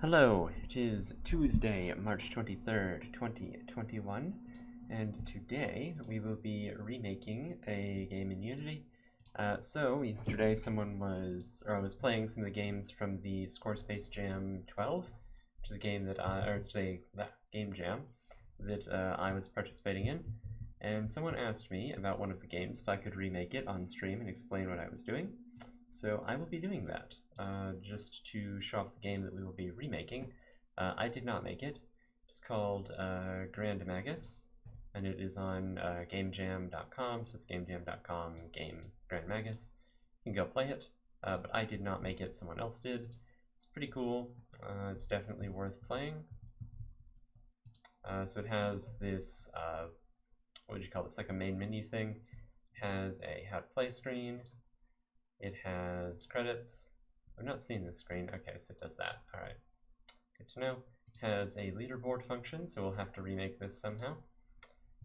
Hello, it is Tuesday, March 23rd, 2021, and today we will be remaking a game in Unity. So yesterday I was playing some of the games from the Squarespace Jam 12, which is a game that game jam that I was participating in, and someone asked me about one of the games if I could remake it on stream and explain what I was doing. So I will be doing that, just to show off the game that we will be remaking. I did not make it. It's called Grand Magus, and it is on gamejam.com, so it's gamejam.com game Grand Magus. You can go play it, but I did not make it, someone else did. It's pretty cool. It's definitely worth playing. So it has this, what would you call this, like a main menu thing. It has a how to play screen. It has credits. I've not seen this screen. Okay, so it does that. All right, good to know. It has a leaderboard function, so we'll have to remake this somehow.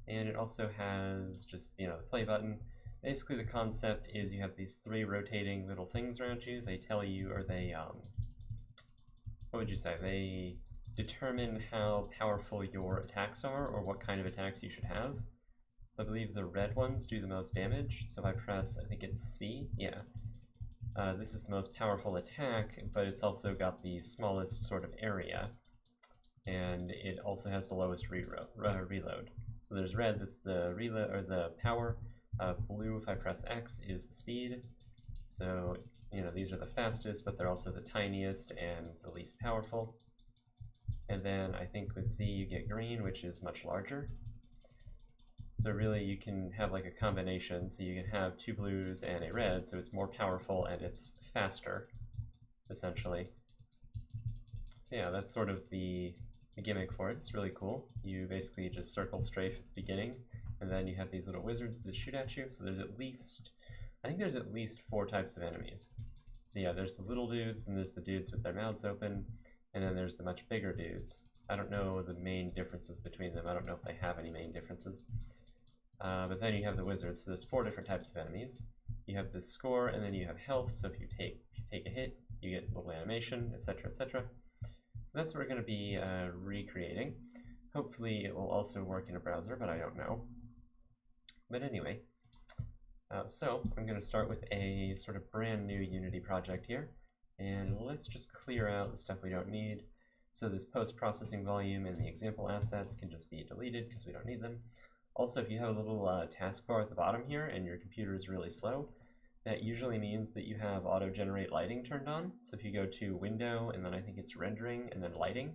And it also has just, the play button. Basically, the concept is you have these three rotating little things around you. They tell you, or they, what would you say? They determine how powerful your attacks are, or what kind of attacks you should have. So I believe the red ones do the most damage. So if I press, I think it's C, yeah. This is the most powerful attack, but it's also got the smallest sort of area, and it also has the lowest reload. So there's red, that's the reload or the power. Blue, if I press X, is the speed. So these are the fastest, but they're also the tiniest and the least powerful. And then I think with Z you get green, which is much larger. So really you can have like a combination, so you can have two blues and a red, so it's more powerful and it's faster, essentially. So yeah, that's sort of the gimmick for it. It's really cool. You basically just circle strafe at the beginning, and then you have these little wizards that shoot at you, so there's at least 4 types of enemies. So yeah, there's the little dudes, and there's the dudes with their mouths open, and then there's the much bigger dudes. I don't know the main differences between them. I don't know if they have any main differences. But then you have the wizards, so there's 4 different types of enemies. You have this score, and then you have health, so if you take a hit, you get a little animation, etc., etc. So that's what we're going to be recreating. Hopefully it will also work in a browser, but I don't know. But anyway, so I'm going to start with a sort of brand new Unity project here, and let's just clear out the stuff we don't need. So this post-processing volume and the example assets can just be deleted because we don't need them. Also, if you have a little taskbar at the bottom here and your computer is really slow, that usually means that you have auto-generate lighting turned on. So if you go to Window, and then I think it's Rendering, and then Lighting,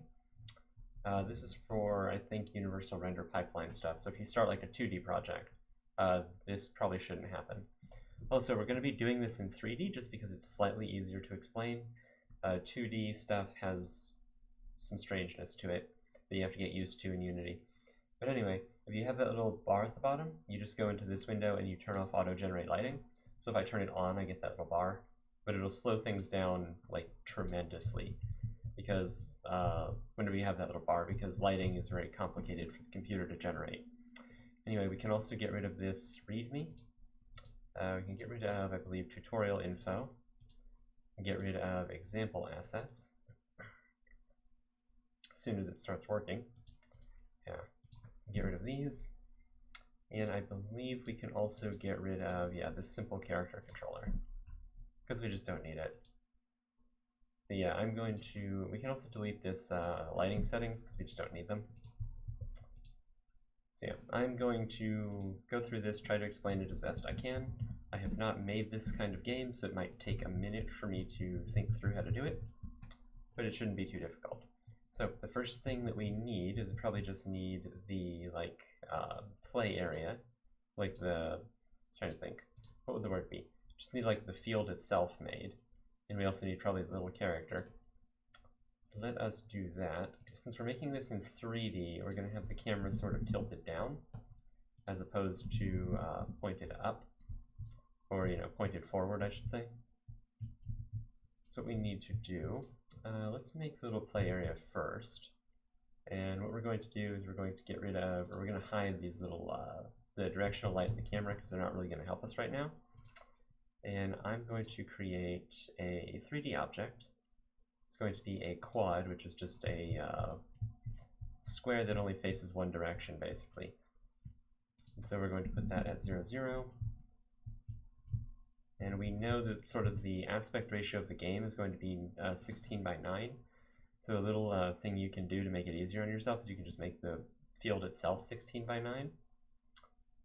this is for, I think, Universal Render Pipeline stuff. So if you start like a 2D project, this probably shouldn't happen. Also, we're going to be doing this in 3D just because it's slightly easier to explain. 2D stuff has some strangeness to it that you have to get used to in Unity. But anyway, if you have that little bar at the bottom, you just go into this window and you turn off auto-generate lighting. So if I turn it on, I get that little bar, but it'll slow things down like tremendously because whenever you have that little bar, because lighting is very complicated for the computer to generate. Anyway, we can also get rid of this README. We can get rid of, I believe, tutorial info, and get rid of example assets as soon as it starts working. Yeah. Get rid of these, and I believe we can also get rid of, this simple character controller, because we just don't need it. But yeah, we can also delete this lighting settings, because we just don't need them. So yeah, I'm going to go through this, try to explain it as best I can. I have not made this kind of game, so it might take a minute for me to think through how to do it, but it shouldn't be too difficult. So the first thing that we need is we probably just need the play area, like trying to think, what would the word be? Just need like the field itself made, and we also need probably the little character. So let us do that. Since we're making this in 3D, we're going to have the camera sort of tilted down, as opposed to pointed up, or pointed forward, I should say. So what we need to do. Let's make the little play area first, and what we're going to do is we're going to hide these little, the directional light in the camera because they're not really going to help us right now. And I'm going to create a 3D object, It's going to be a quad, which is just a square that only faces one direction, basically. And so we're going to put that at 0, 0. And we know that sort of the aspect ratio of the game is going to be 16 by 9. So a little thing you can do to make it easier on yourself is you can just make the field itself 16 by 9.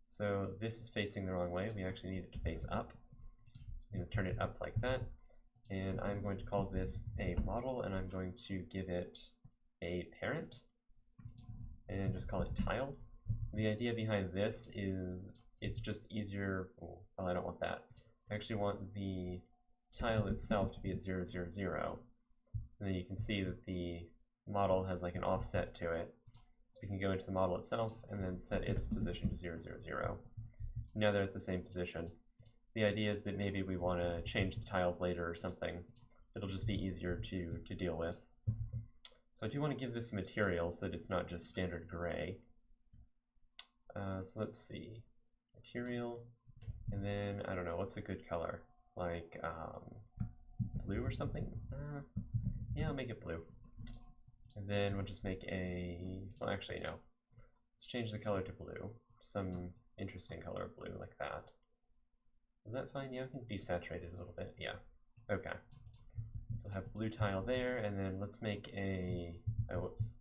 So this is facing the wrong way. We actually need it to face up. So I'm going to turn it up like that. And I'm going to call this a model, and I'm going to give it a parent and just call it tile. The idea behind this is it's just easier. Oh, well, I don't want that. I actually want the tile itself to be at 0, 0, 0. And then you can see that the model has like an offset to it. So we can go into the model itself and then set its position to 0, 0, 0. Now they're at the same position. The idea is that maybe we want to change the tiles later or something. It'll just be easier to deal with. So I do want to give this material so that it's not just standard gray. So let's see. Material. And then, I don't know, what's a good color? Like blue or something? Yeah, I'll make it blue. And then we'll just make a, well actually no. Let's change the color to blue. Some interesting color of blue like that. Is that fine? Yeah, we can desaturate it a little bit. Yeah. Okay. So I'll have blue tile there, and then let's make a, oh whoops.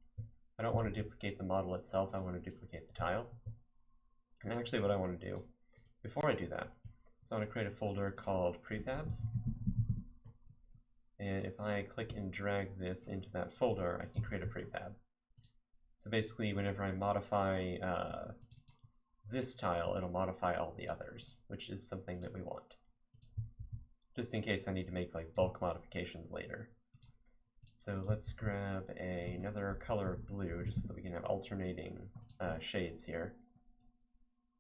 I don't want to duplicate the model itself, I want to duplicate the tile. And actually what I want to do, before I do that, is I want to create a folder called Prefabs. And if I click and drag this into that folder, I can create a prefab. So basically, whenever I modify this tile, it'll modify all the others, which is something that we want. Just in case I need to make like bulk modifications later. So let's grab another color of blue, just so that we can have alternating shades here.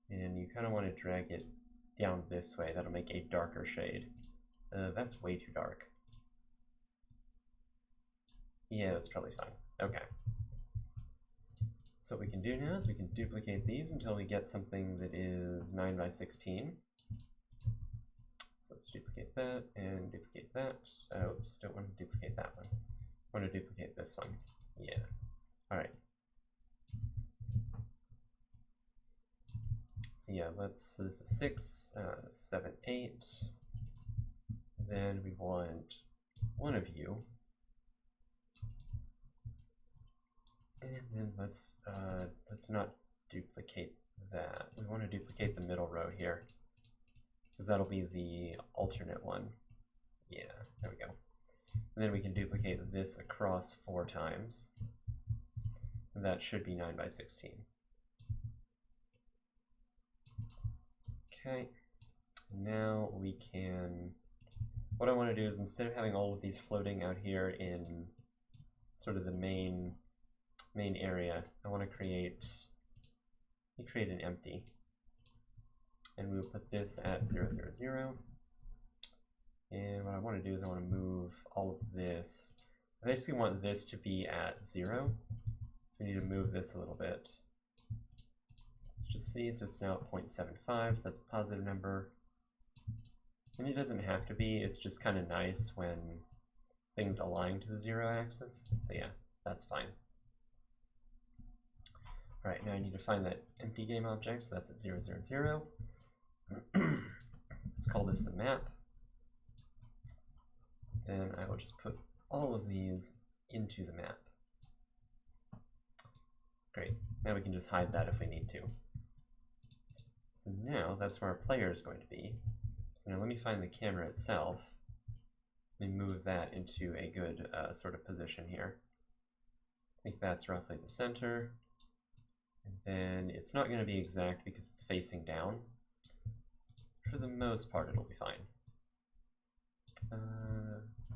And you kind of want to drag it down this way. That'll make a darker shade. That's way too dark. Yeah, that's probably fine. Okay. So what we can do now is we can duplicate these until we get something that is 9 by 16. So let's duplicate that and duplicate that. Oops, don't want to duplicate that one. I want to duplicate this one. Yeah. All right. So yeah, so this is 6, 7, 8. Then we want one of you. And then let's not duplicate that. We want to duplicate the middle row here, because that'll be the alternate one. Yeah, there we go. And then we can duplicate this across 4 times. And that should be 9 by 16. Okay, now we can, what I want to do is instead of having all of these floating out here in sort of the main area, I want to create an empty. And we'll put this at 0, 0, 0. And what I want to do is I want to move all of this. I basically want this to be at 0. So we need to move this a little bit. Let's just see, so it's now at 0.75, so that's a positive number. And it doesn't have to be, it's just kind of nice when things align to the 0 axis. So yeah, that's fine. All right, now I need to find that empty game object, so that's at 0, 0, 0. Let's call this the map. Then I will just put all of these into the map. Great, now we can just hide that if we need to. So now that's where our player is going to be. So now let me find the camera itself. Let me move that into a good sort of position here. I think that's roughly the center. And then it's not going to be exact because it's facing down. For the most part, it'll be fine.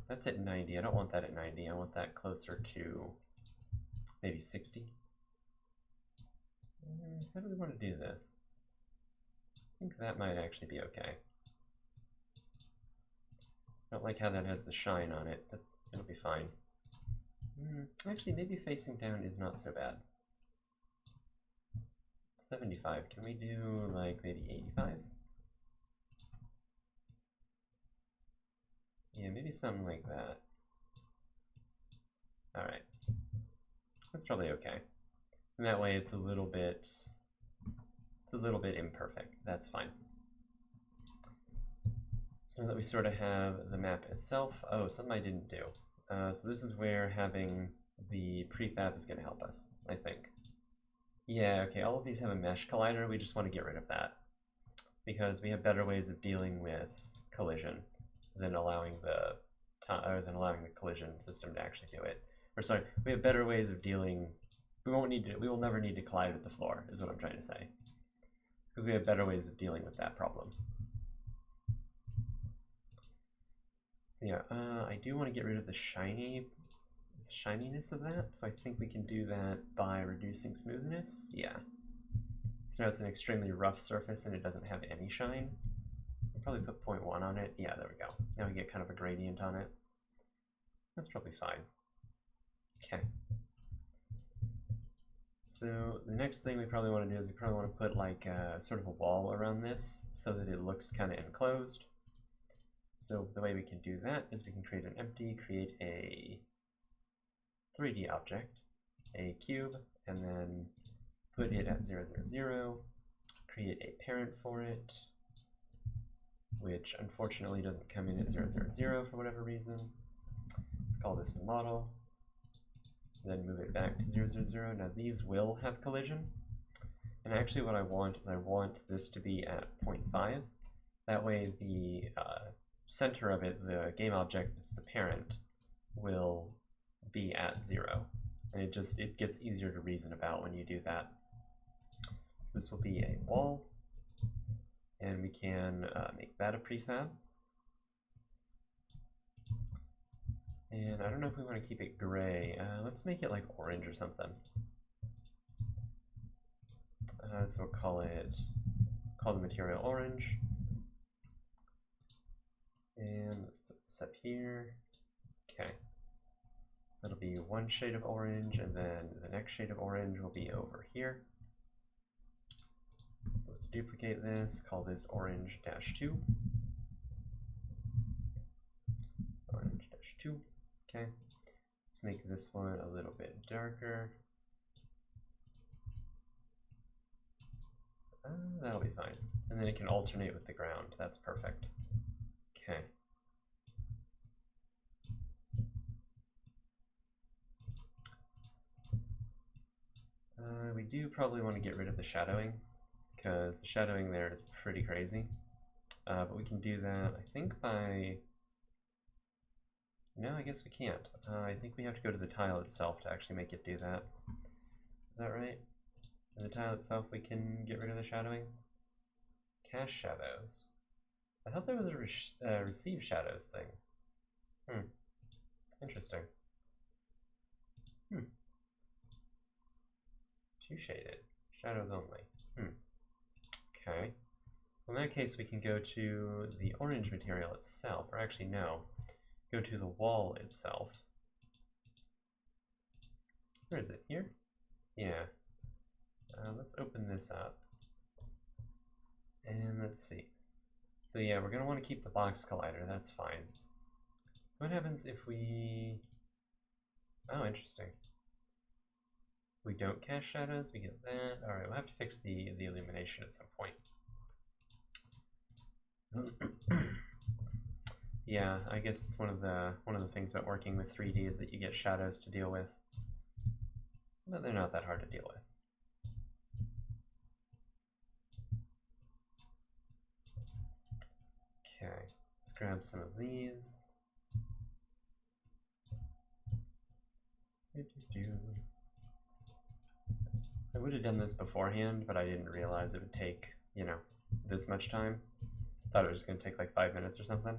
That's at 90. I don't want that at 90. I want that closer to maybe 60. How do we want to do this? I think that might actually be okay. I don't like how that has the shine on it, but it'll be fine. Actually, maybe facing down is not so bad. 75. Can we do like maybe 85? Yeah, maybe something like that. All right, that's probably okay. And that way it's a little bit imperfect. That's fine. So now that we sort of have the map itself, oh, something I didn't do. So this is where having the prefab is going to help us, I think. Yeah, okay, all of these have a mesh collider. We just want to get rid of that because we have better ways of dealing with collision than allowing the collision system to actually do it. Or sorry, we have better ways of dealing. We will never need to collide with the floor, is what I'm trying to say, because we have better ways of dealing with that problem. So yeah, I do want to get rid of the shininess of that, so I think we can do that by reducing smoothness. Yeah. So now it's an extremely rough surface and it doesn't have any shine. I'll probably put 0.1 on it. Yeah, there we go. Now we get kind of a gradient on it. That's probably fine. Okay. So the next thing we probably want to do is we probably want to put like sort of a wall around this so that it looks kind of enclosed. So the way we can do that is we can create an empty, create a 3D object, a cube, and then put it at 0, 0, 0, create a parent for it, which unfortunately doesn't come in at 0, 0, 0 for whatever reason. Call this the model, then move it back to 0, 0, 0. Now these will have collision, and actually what I want is I want this to be at 0.5. That way the center of it, the game object that's the parent, will be at 0, and it gets easier to reason about when you do that. So this will be a wall, and we can make that a prefab. And I don't know if we want to keep it gray. Let's make it like orange or something. So we'll call the material orange. And let's put this up here. Okay. That'll be one shade of orange, and then the next shade of orange will be over here. So let's duplicate this, call this orange-2. Orange-2. Okay. Let's make this one a little bit darker. That'll be fine. And then it can alternate with the ground. That's perfect. Okay. We do probably want to get rid of the shadowing, because the shadowing there is pretty crazy. But we can do that, I think, by... No, I guess we can't. I think we have to go to the tile itself to actually make it do that. Is that right? In the tile itself we can get rid of the shadowing? Cast shadows. I thought there was a receive shadows thing. Interesting. Two shaded. Shadows only. Okay. Well, in that case we can go to the orange material itself, or actually no. Go to the wall itself. Where is it? Here? Yeah. Let's open this up. And let's see. So yeah, we're going to want to keep the box collider. That's fine. So what happens if we... Oh, interesting. We don't cast shadows, we get that. Alright, we'll have to fix the illumination at some point. Yeah, I guess it's one of the things about working with 3D is that you get shadows to deal with. But they're not that hard to deal with. Okay, let's grab some of these. I would have done this beforehand, but I didn't realize it would take, you know, this much time. Thought it was going to take like 5 minutes or something.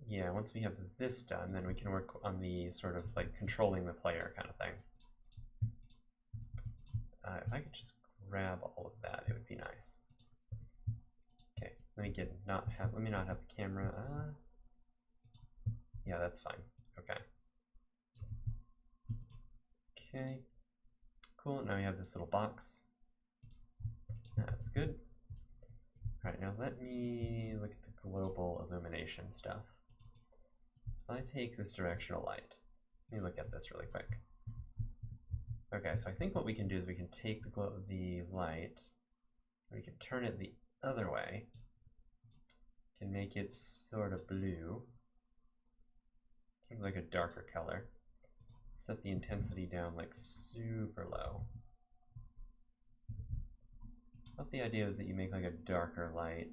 Yeah, once we have this done, then we can work on the sort of like controlling the player kind of thing. If I could just grab all of that, it would be nice. Okay, let me not have the camera. Yeah, that's fine. Okay. Okay. Cool. Now we have this little box. That's good. All right, now let me look at the global illumination stuff. So if I take this directional light, let me look at this really quick. Okay, so I think what we can do is we can take the light, we can turn it the other way, can make it sort of blue, sort of like a darker color. Set the intensity down like super low. But the idea is that you make like a darker light.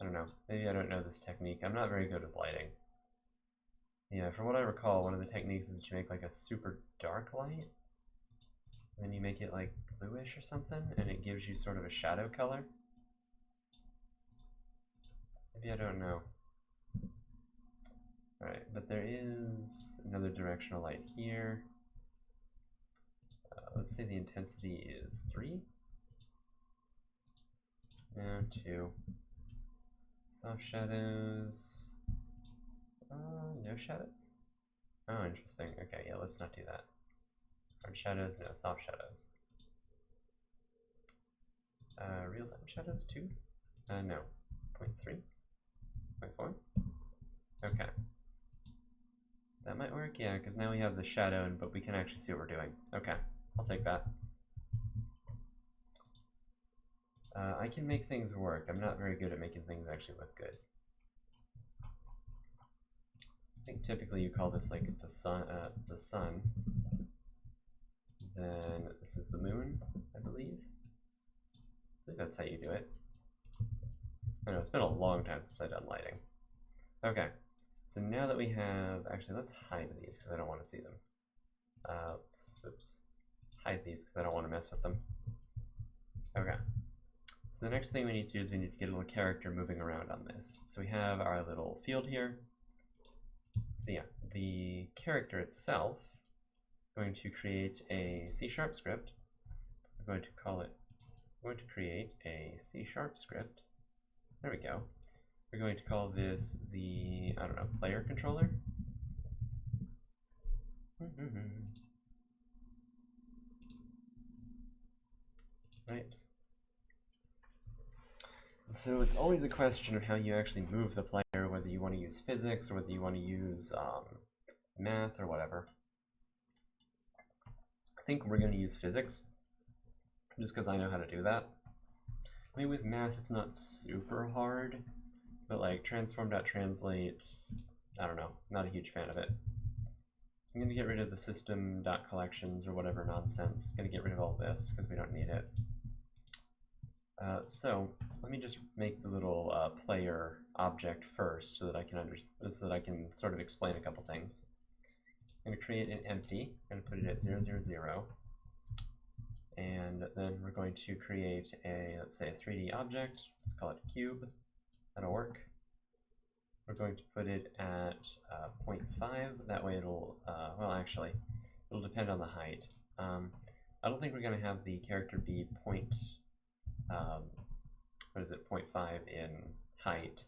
I don't know, maybe I don't know this technique. I'm not very good with lighting. Yeah, from what I recall, one of the techniques is that you make like a super dark light, and then you make it like bluish or something, and it gives you sort of a shadow color. Maybe I don't know. Alright, but there is another directional light here. Let's say the intensity is 3. Now 2. Soft shadows. No shadows? Oh, interesting. Okay, yeah, let's not do that. Hard shadows, no, soft shadows. Real-time shadows, 2? No. 0.3? 0.4? Okay. That might work, yeah, because now we have the shadow, but we can actually see what we're doing. Okay, I'll take that. I can make things work. I'm not very good at making things actually look good. I think typically you call this like the sun. Then this is the moon, I believe. I think that's how you do it. I know, it's been a long time since I've done lighting. Okay, so now that we have, actually let's hide these because I don't want to see them. Oops, hide these because I don't want to mess with them. Okay, so the next thing we need to do is we need to get a little character moving around on this. So we have our little field here. So yeah, the character itself, we're going to create a C# script. We're going to call it, we're going to create a C# script. There we go. We're going to call this the, I don't know, player controller. Right. So it's always a question of how you actually move the player, whether you want to use physics or whether you want to use math or whatever. I think we're going to use physics, just because I know how to do that. I mean, with math, it's not super hard, but like transform.translate, I don't know, not a huge fan of it. So I'm going to get rid of the system.collections or whatever nonsense. I'm going to get rid of all this because we don't need it. So let me just make the little player object first so that I can sort of explain a couple things. I'm going to create an empty. I'm going to put it at 0, 0, 0. And then we're going to create a, let's say, a 3D object. Let's call it a cube. That'll work. We're going to put it at 0.5. That way it'll, well, actually, it'll depend on the height. I don't think we're going to have the character be 0.5 in height.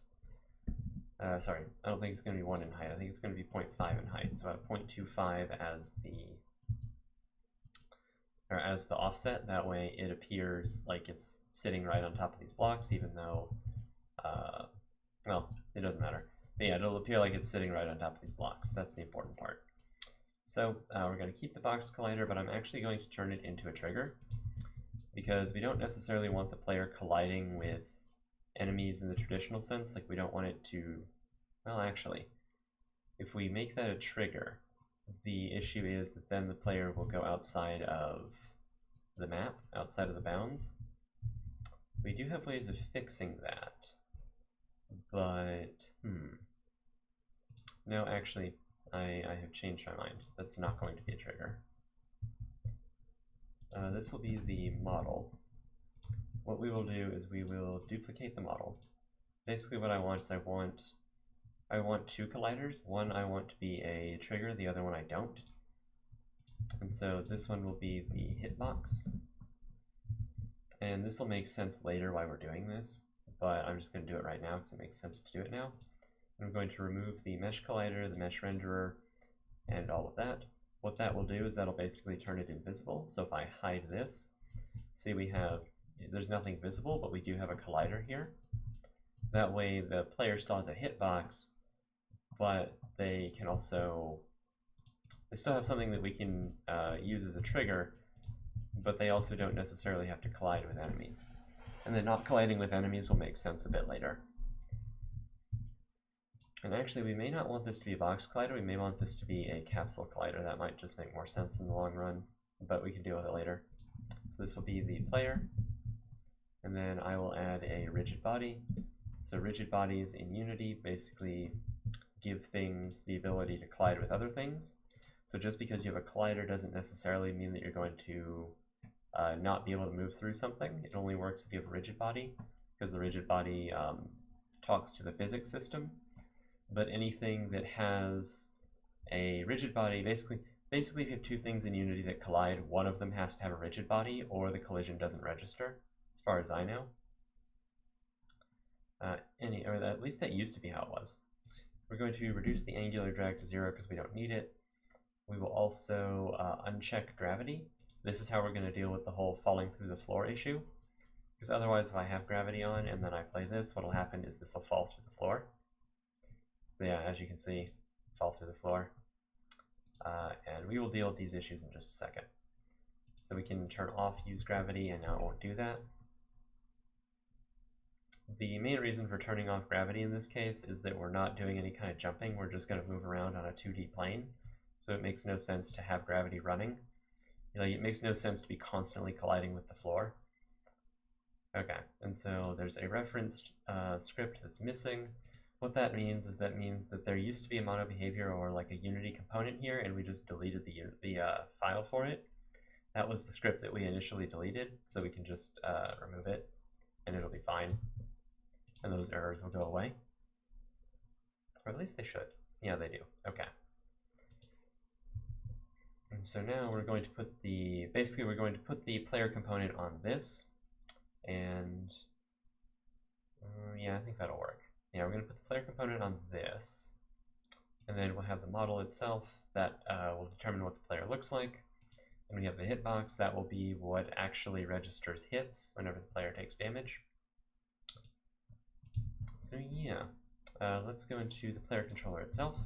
Sorry, I don't think it's going to be 1 in height. I think it's going to be 0.5 in height. So at 0.25 as the offset. That way it appears like it's sitting right on top of these blocks, even though, well, it doesn't matter. But yeah, it'll appear like it's sitting right on top of these blocks. That's the important part. So we're going to keep the box collider, but I'm actually going to turn it into a trigger, because we don't necessarily want the player colliding with enemies in the traditional sense. Like, we don't want it to, well, actually, if we make that a trigger, the issue is that then the player will go outside of the map, outside of the bounds. We do have ways of fixing that, but, no, actually, I have changed my mind. That's not going to be a trigger. This will be the model. What we will do is we will duplicate the model. Basically what I want is I want 2 colliders. One I want to be a trigger, the other one I don't. And so this one will be the hitbox. And this will make sense later why we're doing this, but I'm just going to do it right now because it makes sense to do it now. And I'm going to remove the mesh collider, the mesh renderer, and all of that. What that will do is that'll basically turn it invisible. So if I hide this, see there's nothing visible, but we do have a collider here. That way the player still has a hitbox, but they can also, they still have something that we can use as a trigger, but they also don't necessarily have to collide with enemies. And then not colliding with enemies will make sense a bit later. And actually, we may not want this to be a box collider, we may want this to be a capsule collider. That might just make more sense in the long run, but we can deal with it later. So this will be the player, and then I will add a rigid body. So rigid bodies in Unity basically give things the ability to collide with other things. So just because you have a collider doesn't necessarily mean that you're going to not be able to move through something. It only works if you have a rigid body, because the rigid body talks to the physics system. But anything that has a rigid body, basically if you have two things in Unity that collide, one of them has to have a rigid body or the collision doesn't register, as far as I know. Or at least that used to be how it was. We're going to reduce the angular drag to 0 because we don't need it. We will also uncheck gravity. This is how we're going to deal with the whole falling through the floor issue. Because otherwise, if I have gravity on and then I play this, what will happen is this will fall through the floor. So yeah, as you can see, fall through the floor. And we will deal with these issues in just a second. So we can turn off use gravity, and now it won't do that. The main reason for turning off gravity in this case is that we're not doing any kind of jumping, we're just going to move around on a 2D plane. So it makes no sense to have gravity running. Like, it makes no sense to be constantly colliding with the floor. Okay, and so there's a referenced script that's missing. What that means is that there used to be a mono behavior or like a Unity component here, and we just deleted the file for it. That was the script that we initially deleted, so we can just remove it, and it'll be fine. And those errors will go away. Or at least they should. Yeah, they do. Okay. And so now we're going to put basically we're going to put the player component on this, and yeah, I think that'll work. Yeah, we're going to put the player component on this, and then we'll have the model itself that will determine what the player looks like. And we have the hitbox, that will be what actually registers hits whenever the player takes damage. So yeah, let's go into the player controller itself.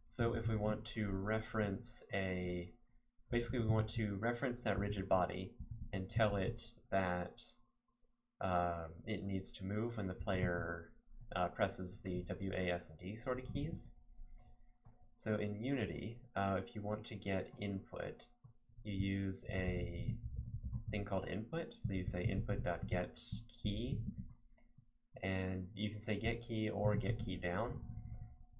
So if we want to reference basically we want to reference that rigid body and tell it that it needs to move when the player presses the W, A, S, and D sort of keys. So in Unity, if you want to get input, you use a thing called input. So you say input.getKey, and you can say getKey or getKey down.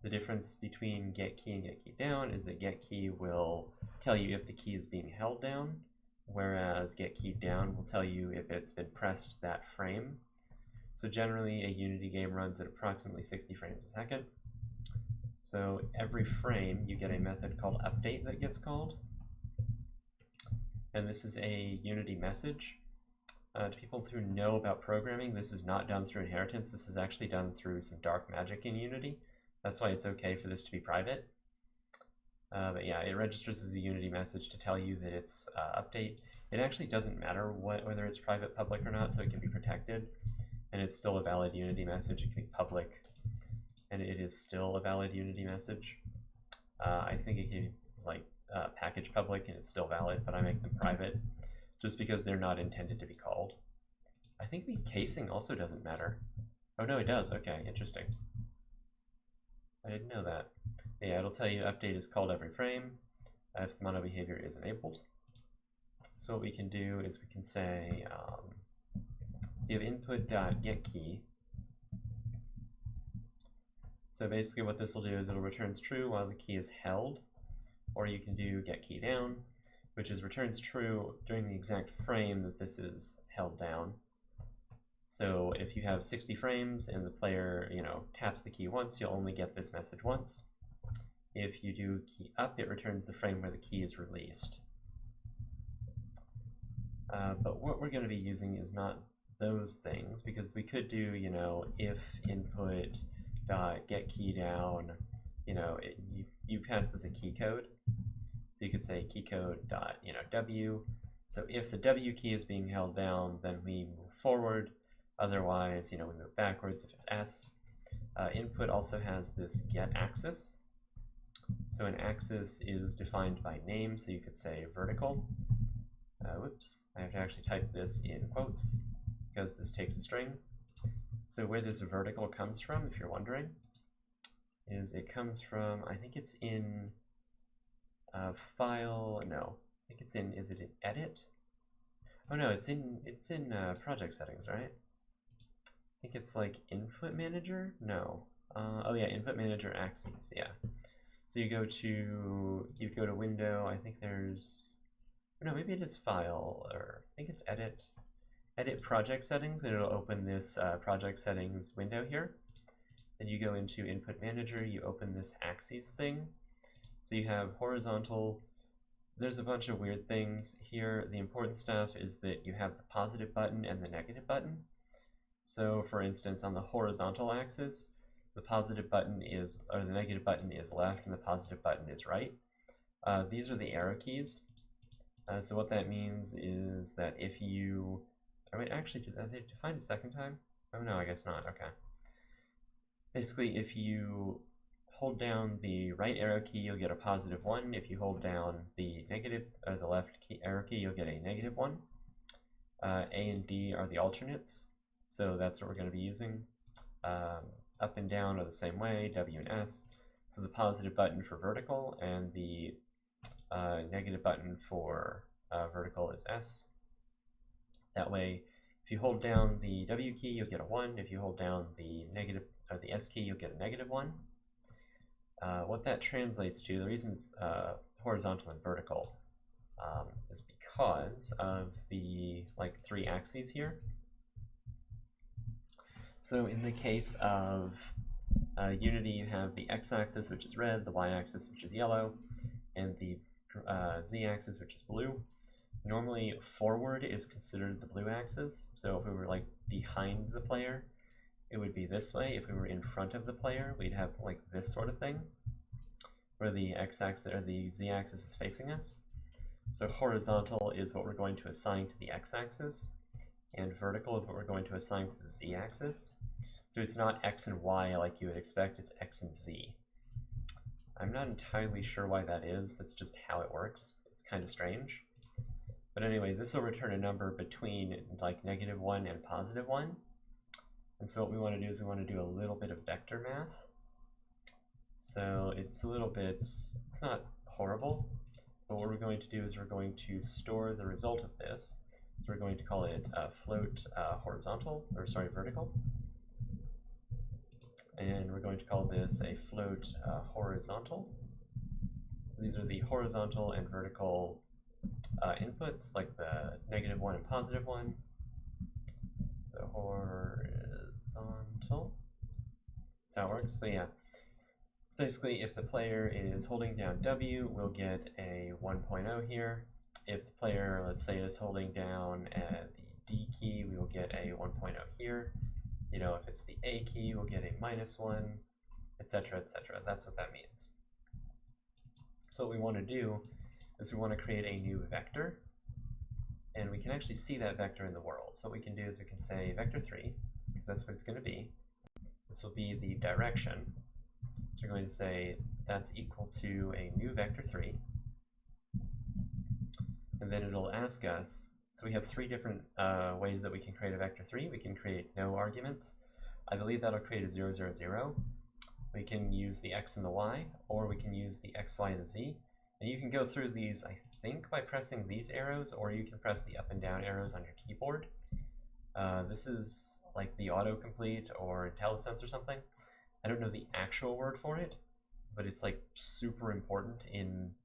The difference between getKey and getKey down is that getKey will tell you if the key is being held down, whereas getKey down will tell you if it's been pressed that frame. So generally a Unity game runs at approximately 60 frames a second. So every frame you get a method called update that gets called. And this is a Unity message. To people who know about programming, this is not done through inheritance. This is actually done through some dark magic in Unity. That's why it's okay for this to be private. But yeah, it registers as a Unity message to tell you that it's update. It actually doesn't matter whether it's private, public, or not, so it can be protected. And it's still a valid Unity message. It can be public, and it is still a valid Unity message. I think it can be like package public, and it's still valid, but I make them private just because they're not intended to be called. I think the casing also doesn't matter. Oh no, it does. Okay, interesting. I didn't know that. Yeah, it'll tell you update is called every frame if the mono behavior is enabled. So what we can do is we can say, so you have input.getKey. So basically what this will do is it'll returns true while the key is held, or you can do getKey down, which is returns true during the exact frame that this is held down. So if you have 60 frames and the player, taps the key once, you'll only get this message once. If you do key up, it returns the frame where the key is released. But what we're going to be using is not those things, because we could do, if input get key down, you pass this a key code. So you could say key code dot, W. So if the W key is being held down, then we move forward. Otherwise, we move backwards if it's S. Input also has this get axis. So an axis is defined by name, so you could say vertical. Whoops, I have to actually type this in quotes because this takes a string. So where this vertical comes from, if you're wondering, is it comes from, I think it's in file, no, I think it's in, is it in edit? Oh no, it's in project settings, right? I think it's like input manager? No. Oh yeah, input manager axes, yeah. So you go to window, I think there's, no, maybe it is file, or I think it's edit project settings, and it'll open this project settings window here. Then you go into input manager, you open this axes thing. So you have horizontal, there's a bunch of weird things here. The important stuff is that you have the positive button and the negative button. So for instance, on the horizontal axis, the positive button is, or the negative button is left and the positive button is right. These are the arrow keys. So what that means is that if you, oh wait, actually, did they define a second time? Oh no, I guess not, okay. Basically, if you hold down the right arrow key, you'll get a positive 1. If you hold down the negative, or the left arrow key, you'll get a negative 1. A and D are the alternates, so that's what we're going to be using. Up and down are the same way, W and S. So the positive button for vertical and the negative button for vertical is S. That way, if you hold down the W key, you'll get a 1. If you hold down the negative, or the S key, you'll get a negative 1. What that translates to, the reason it's horizontal and vertical is because of the three axes here. So in the case of Unity, you have the x-axis, which is red, the y-axis, which is yellow, and the z-axis, which is blue. Normally, forward is considered the blue axis. So if we were behind the player, it would be this way. If we were in front of the player, we'd have this sort of thing, where the x-axis or the z-axis is facing us. So horizontal is what we're going to assign to the x-axis, and vertical is what we're going to assign to the z-axis. So it's not x and y like you would expect, it's x and z. I'm not entirely sure why that is, that's just how it works. It's kind of strange. But anyway, this will return a number between -1 and +1. And so what we want to do is we want to do a little bit of vector math. So it's a little bit, it's not horrible, but what we're going to do is we're going to store the result of this. So we're going to call it float horizontal, or sorry, vertical. And we're going to call this a float horizontal. So these are the horizontal and vertical inputs, like the -1 and +1. So horizontal. That's how it works. So yeah. So basically, if the player is holding down W, we'll get a 1.0 here. If the player, let's say, is holding down the D key, we will get a 1.0 here. You know, if it's the A key, we'll get a -1, etc., etc. That's what that means. So what we want to do is we want to create a new vector, and we can actually see that vector in the world. So what we can do is we can say vector3, because that's what it's going to be. This will be the direction. So we're going to say that's equal to a new vector3, and then it'll ask us, so we have 3 different ways that we can create a vector3. We can create no arguments. I believe that'll create a 0, 0, 0. We can use the x and the y, or we can use the x, y, and the z. And you can go through these, I think, by pressing these arrows, or you can press the up and down arrows on your keyboard. This is like the autocomplete or IntelliSense or something. I don't know the actual word for it, but it's super important in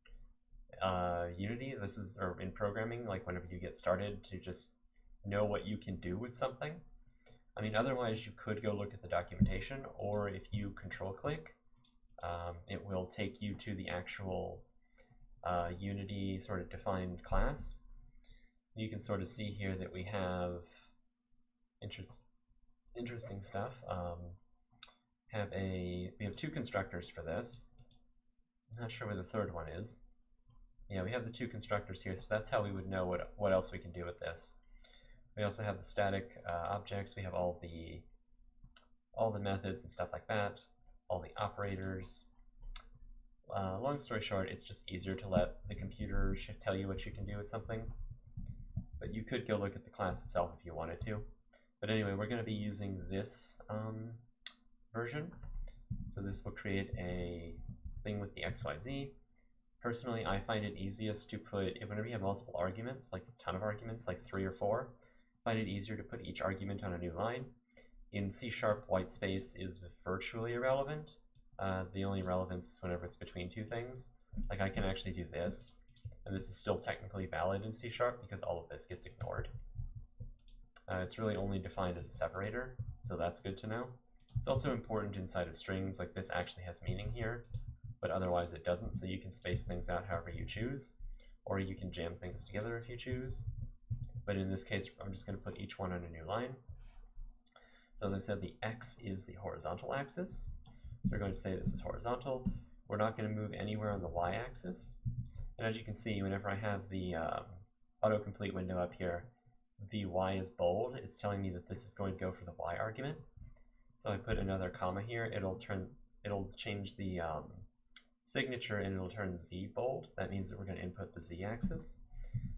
Unity. This is, or in programming, whenever you get started, to just know what you can do with something. I mean, otherwise you could go look at the documentation, or if you control click, it will take you to the actual Unity sort of defined class. You can sort of see here that we have interesting stuff. We have 2 constructors for this. I'm not sure where the third one is. Yeah, we have the 2 constructors here, so that's how we would know what else we can do with this. We also have the static objects. We have all the all the methods and stuff like that, all the operators. Long story short, it's just easier to let the computer tell you what you can do with something. But you could go look at the class itself if you wanted to. But anyway, we're going to be using this version. So this will create a thing with the XYZ. Personally, I find it easiest to put, whenever you have multiple arguments, like a ton of arguments, like 3 or 4, I find it easier to put each argument on a new line. In C#, white space is virtually irrelevant. The only relevance is whenever it's between two things. Like I can actually do this, and this is still technically valid in C# because all of this gets ignored. It's really only defined as a separator, so that's good to know. It's also important inside of strings, like this actually has meaning here, but otherwise it doesn't, so you can space things out however you choose, or you can jam things together if you choose. But in this case, I'm just going to put each one on a new line. So as I said, the X is the horizontal axis. So we're going to say this is horizontal. We're not going to move anywhere on the Y axis. And as you can see, whenever I have the autocomplete window up here, the Y is bold. It's telling me that this is going to go for the Y argument. So I put another comma here. It'll change the signature and it'll turn Z bold. That means that we're going to input the Z axis.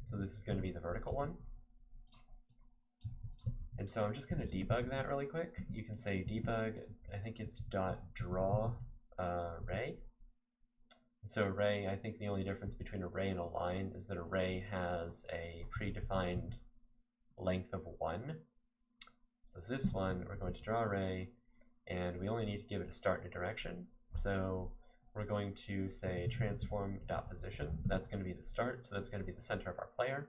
So this is going to be the vertical one. And so I'm just going to debug that really quick. You can say debug, I think it's .draw array. And so array, I think the only difference between array and a line is that array has a predefined length of 1. So this one, we're going to draw array, and we only need to give it a start and a direction. So we're going to say transform.position. That's going to be the start, so that's going to be the center of our player.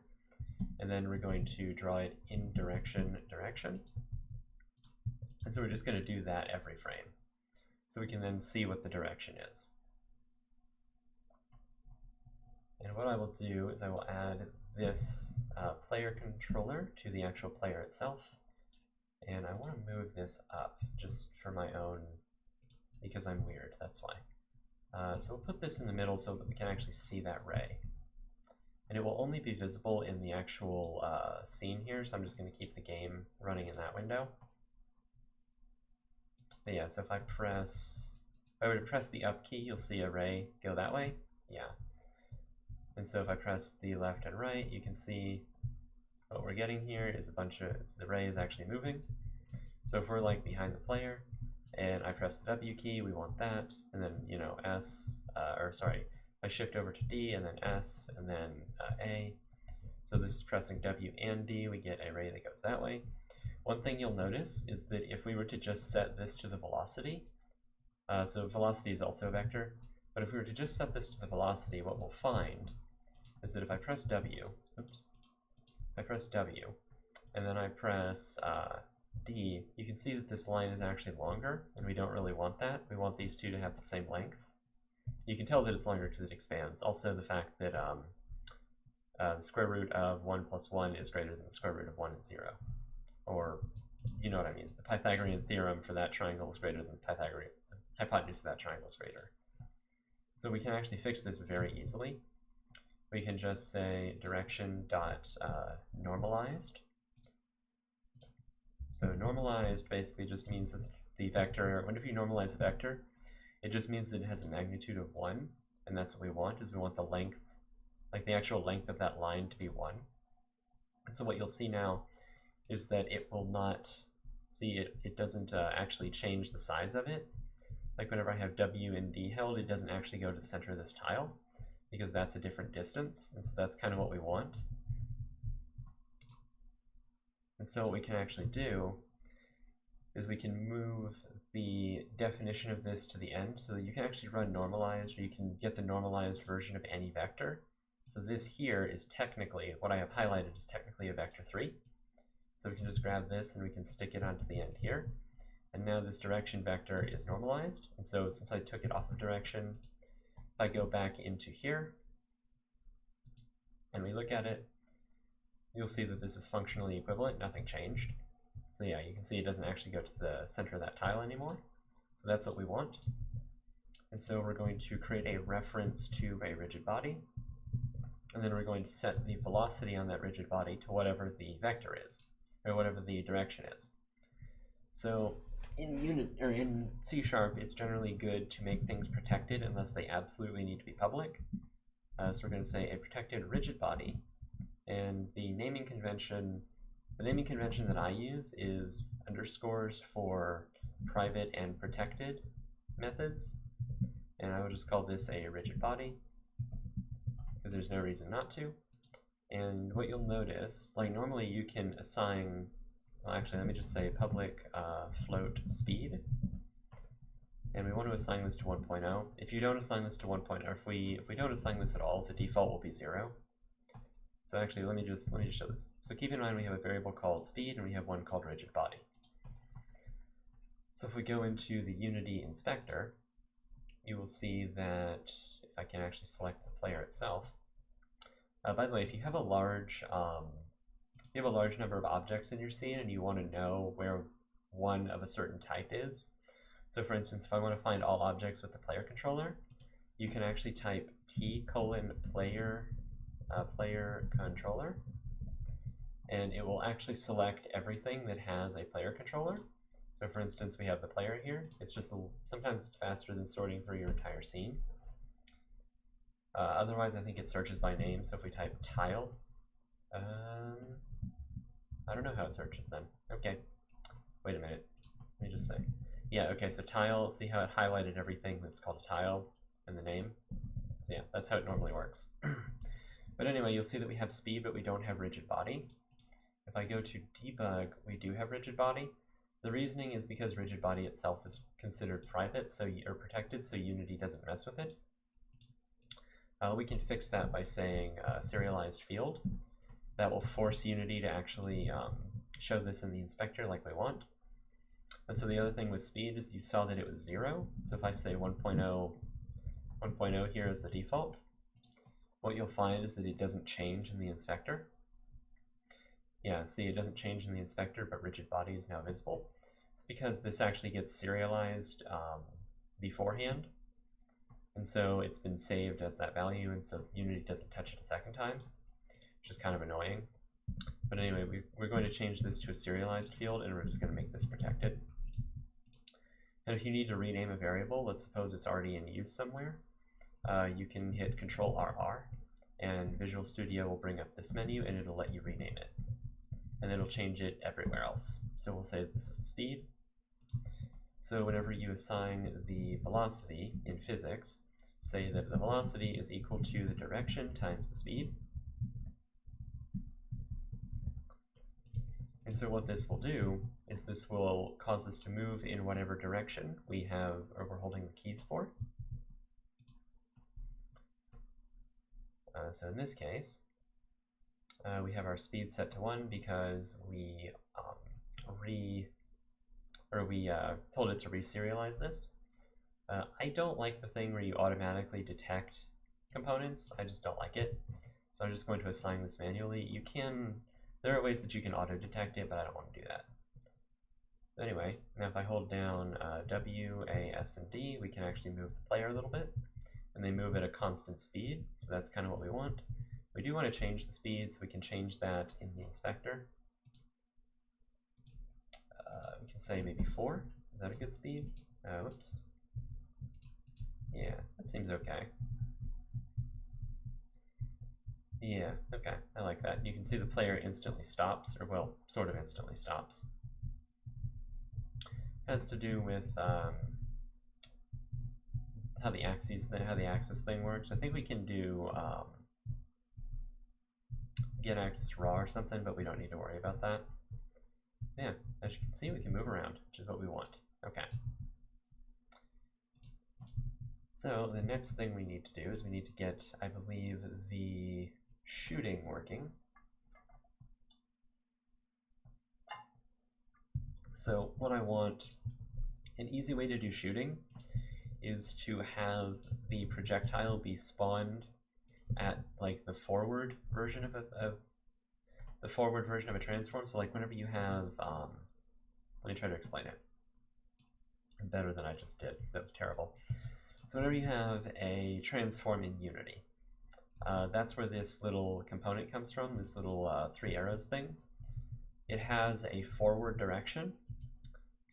And then we're going to draw it in direction. And so we're just going to do that every frame. So we can then see what the direction is. And what I will do is I will add this player controller to the actual player itself. And I want to move this up just for my own, because I'm weird, that's why. So we'll put this in the middle so that we can actually see that ray. And it will only be visible in the actual scene here, so I'm just going to keep the game running in that window. But yeah, so if I were to press the up key, you'll see a ray go that way. Yeah. And so if I press the left and right, you can see what we're getting here is the ray is actually moving. So if we're like behind the player, and I press the W key, we want that, and then, you know, I shift over to D, and then S, and then A. So this is pressing W and D, we get a ray that goes that way. One thing you'll notice is that if we were to just set this to the velocity, so velocity is also a vector, but if we were to just set this to the velocity, what we'll find is that if I press W, I press W, and then I press D, you can see that this line is actually longer, and we don't really want that. We want these two to have the same length. You can tell that it's longer because it expands. Also the fact that the square root of 1 plus 1 is greater than the square root of 1 and 0. Or, you know what I mean. The Pythagorean theorem for that triangle is greater than the hypotenuse of that triangle is greater. So we can actually fix this very easily. We can just say direction dot normalized. So normalized basically just means that the vector, whenever you normalize a vector, it just means that it has a magnitude of 1, and that's what we want, is we want the length, like the actual length of that line to be 1. And so what you'll see now is that it will not, it doesn't actually change the size of it. Like whenever I have W and D held, it doesn't actually go to the center of this tile, because that's a different distance, and so that's kind of what we want. And so what we can actually do is we can move the definition of this to the end, so that you can actually run normalized, or you can get the normalized version of any vector. So this here is technically, what I have highlighted is technically a vector 3. So we can just grab this and we can stick it onto the end here. And now this direction vector is normalized. And so since I took it off of direction, if I go back into here and we look at it, you'll see that this is functionally equivalent, nothing changed. So yeah, you can see it doesn't actually go to the center of that tile anymore. So that's what we want. And so we're going to create a reference to a rigid body. And then we're going to set the velocity on that rigid body to whatever the vector is, or whatever the direction is. So in C#, it's generally good to make things protected unless they absolutely need to be public. So we're going to say a protected rigid body, and the naming convention that I use is underscores for private and protected methods, and I will just call this a rigid body because there's no reason not to. And what you'll notice, like normally you can assign, well actually let me just say public float speed, and we want to assign this to 1.0. If you don't assign this to 1.0, if we don't assign this at all, the default will be 0. So actually let me just show this. So keep in mind we have a variable called speed and we have one called rigid body. So if we go into the Unity inspector, you will see that if I can actually select the player itself. By the way, if you have a large number of objects in your scene and you want to know where one of a certain type is, so for instance, if I want to find all objects with the player controller, you can actually type t:player controller, and it will actually select everything that has a player controller. So for instance, we have the player here. It's just sometimes faster than sorting through your entire scene. Otherwise, I think it searches by name. So if we type tile, I don't know how it searches then. Okay, wait a minute. Let me just say. Yeah, okay, so tile, see how it highlighted everything that's called a tile in the name? So yeah, that's how it normally works. But anyway, you'll see that we have speed, but we don't have rigid body. If I go to debug, we do have rigid body. The reasoning is because rigid body itself is considered private, or protected, so Unity doesn't mess with it. We can fix that by saying serialized field. That will force Unity to actually show this in the inspector like we want. And so the other thing with speed is you saw that it was 0. So if I say 1.0 here is the default, what you'll find is that it doesn't change in the inspector. Yeah, see, it doesn't change in the inspector, but rigid body is now visible. It's because this actually gets serialized beforehand. And so it's been saved as that value, and so Unity doesn't touch it a second time, which is kind of annoying. But anyway, we're going to change this to a serialized field, and we're just going to make this protected. And if you need to rename a variable, let's suppose it's already in use somewhere, you can hit Control-RR, and Visual Studio will bring up this menu, and it'll let you rename it. And it'll change it everywhere else. So we'll say this is the speed. So whenever you assign the velocity in physics, say that the velocity is equal to the direction times the speed. And so what this will do is this will cause us to move in whatever direction we have, or we're holding the keys for. So in this case, we have our speed set to 1 because we told it to reserialize this. I don't like the thing where you automatically detect components. I just don't like it. So I'm just going to assign this manually. There are ways that you can auto-detect it, but I don't want to do that. So anyway, now if I hold down W, A, S, and D, we can actually move the player a little bit, and they move at a constant speed, so that's kind of what we want. We do want to change the speed, so we can change that in the inspector. We can say maybe 4. Is that a good speed? Whoops. Yeah, that seems okay. Yeah, okay, I like that. You can see the player instantly stops, or well, sort of instantly stops. It has to do with how the axis thing works. I think we can do get axis raw or something, but we don't need to worry about that. Yeah, as you can see, we can move around, which is what we want. Okay. So the next thing we need to do is we need to get, I believe, the shooting working. So what I want, an easy way to do shooting is to have the projectile be spawned at like the forward version of a transform. So like whenever you have, let me try to explain it better than I just did because that was terrible. So whenever you have a transform in Unity, that's where this little component comes from, this little 3 arrows thing. It has a forward direction.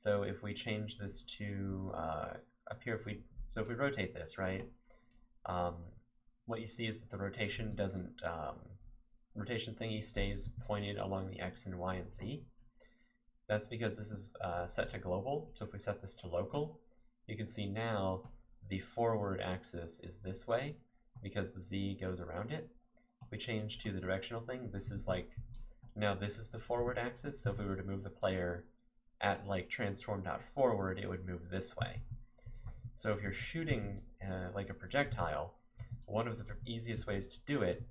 So if we change this to up here, if we rotate this, right, what you see is that the rotation doesn't, rotation thingy stays pointed along the X and Y and Z. That's because this is set to global. So if we set this to local, you can see now the forward axis is this way because the Z goes around it. If we change to the directional thing, this is like, now this is the forward axis. So if we were to move the player at like transform.forward, it would move this way. So if you're shooting like a projectile, one of the easiest ways to do it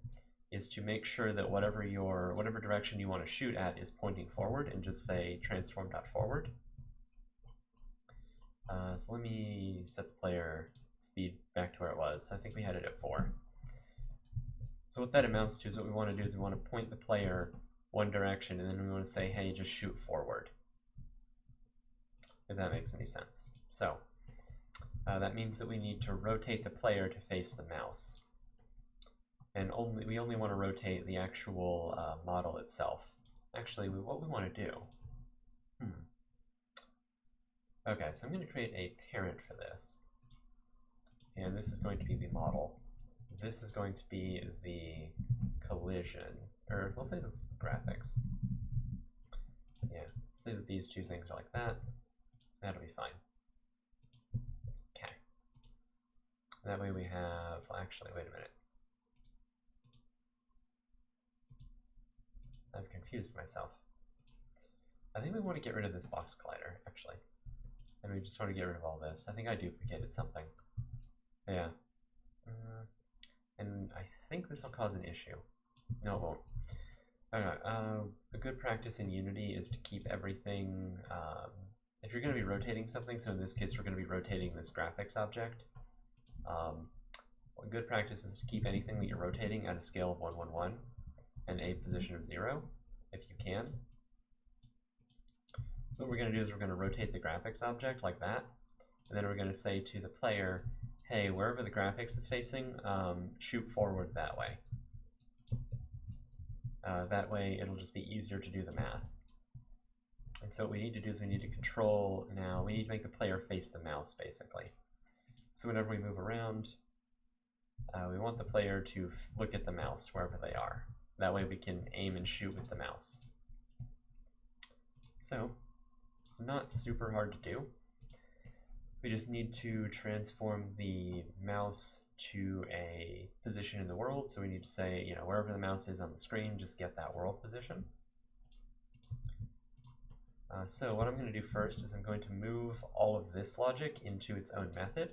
is to make sure that whatever direction you want to shoot at is pointing forward, and just say transform.forward. So let me set the player speed back to where it was. I think we had it at 4. So what that amounts to is what we want to do is we want to point the player one direction, and then we want to say, hey, just shoot forward. If that makes any sense. So that means that we need to rotate the player to face the mouse. And we only want to rotate the actual model itself. Actually, what we want to do... Okay, so I'm going to create a parent for this. And this is going to be the model. This is going to be the collision. Or we'll say that's the graphics. Yeah, say that these two things are like that. That'll be fine. Okay. That way we have... Well, actually, wait a minute. I've confused myself. I think we want to get rid of this box collider, actually. And we just want to get rid of all this. I think I duplicated something. Yeah. And I think this will cause an issue. No, it won't. Okay, a good practice in Unity is to keep everything, if you're going to be rotating something, so in this case we're going to be rotating this graphics object, a good practice is to keep anything that you're rotating at a scale of 1, 1, 1. And a position of 0, if you can. So what we're going to do is we're going to rotate the graphics object like that, and then we're going to say to the player, hey, wherever the graphics is facing, shoot forward that way. That way it'll just be easier to do the math. And so what we need to do is we need to control, now we need to make the player face the mouse, basically. So whenever we move around, we want the player to look at the mouse wherever they are. That way we can aim and shoot with the mouse. So, it's not super hard to do. We just need to transform the mouse to a position in the world. So we need to say, you know, wherever the mouse is on the screen, just get that world position. So what I'm going to do first is I'm going to move all of this logic into its own method.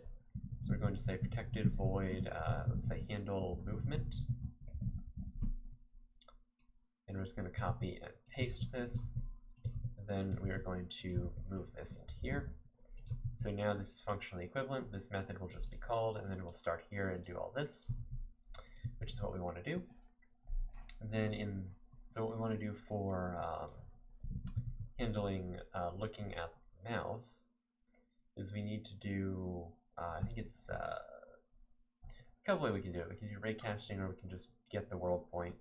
So we're going to say protected void, let's say handle movement. And we're just going to copy and paste this. Then we are going to move this into here. So now this is functionally equivalent. This method will just be called, and then we'll start here and do all this, which is what we want to do. And then so what we want to do for handling looking at the mouse is we need to do, I think it's a couple ways we can do it. We can do raycasting, or we can just get the world point.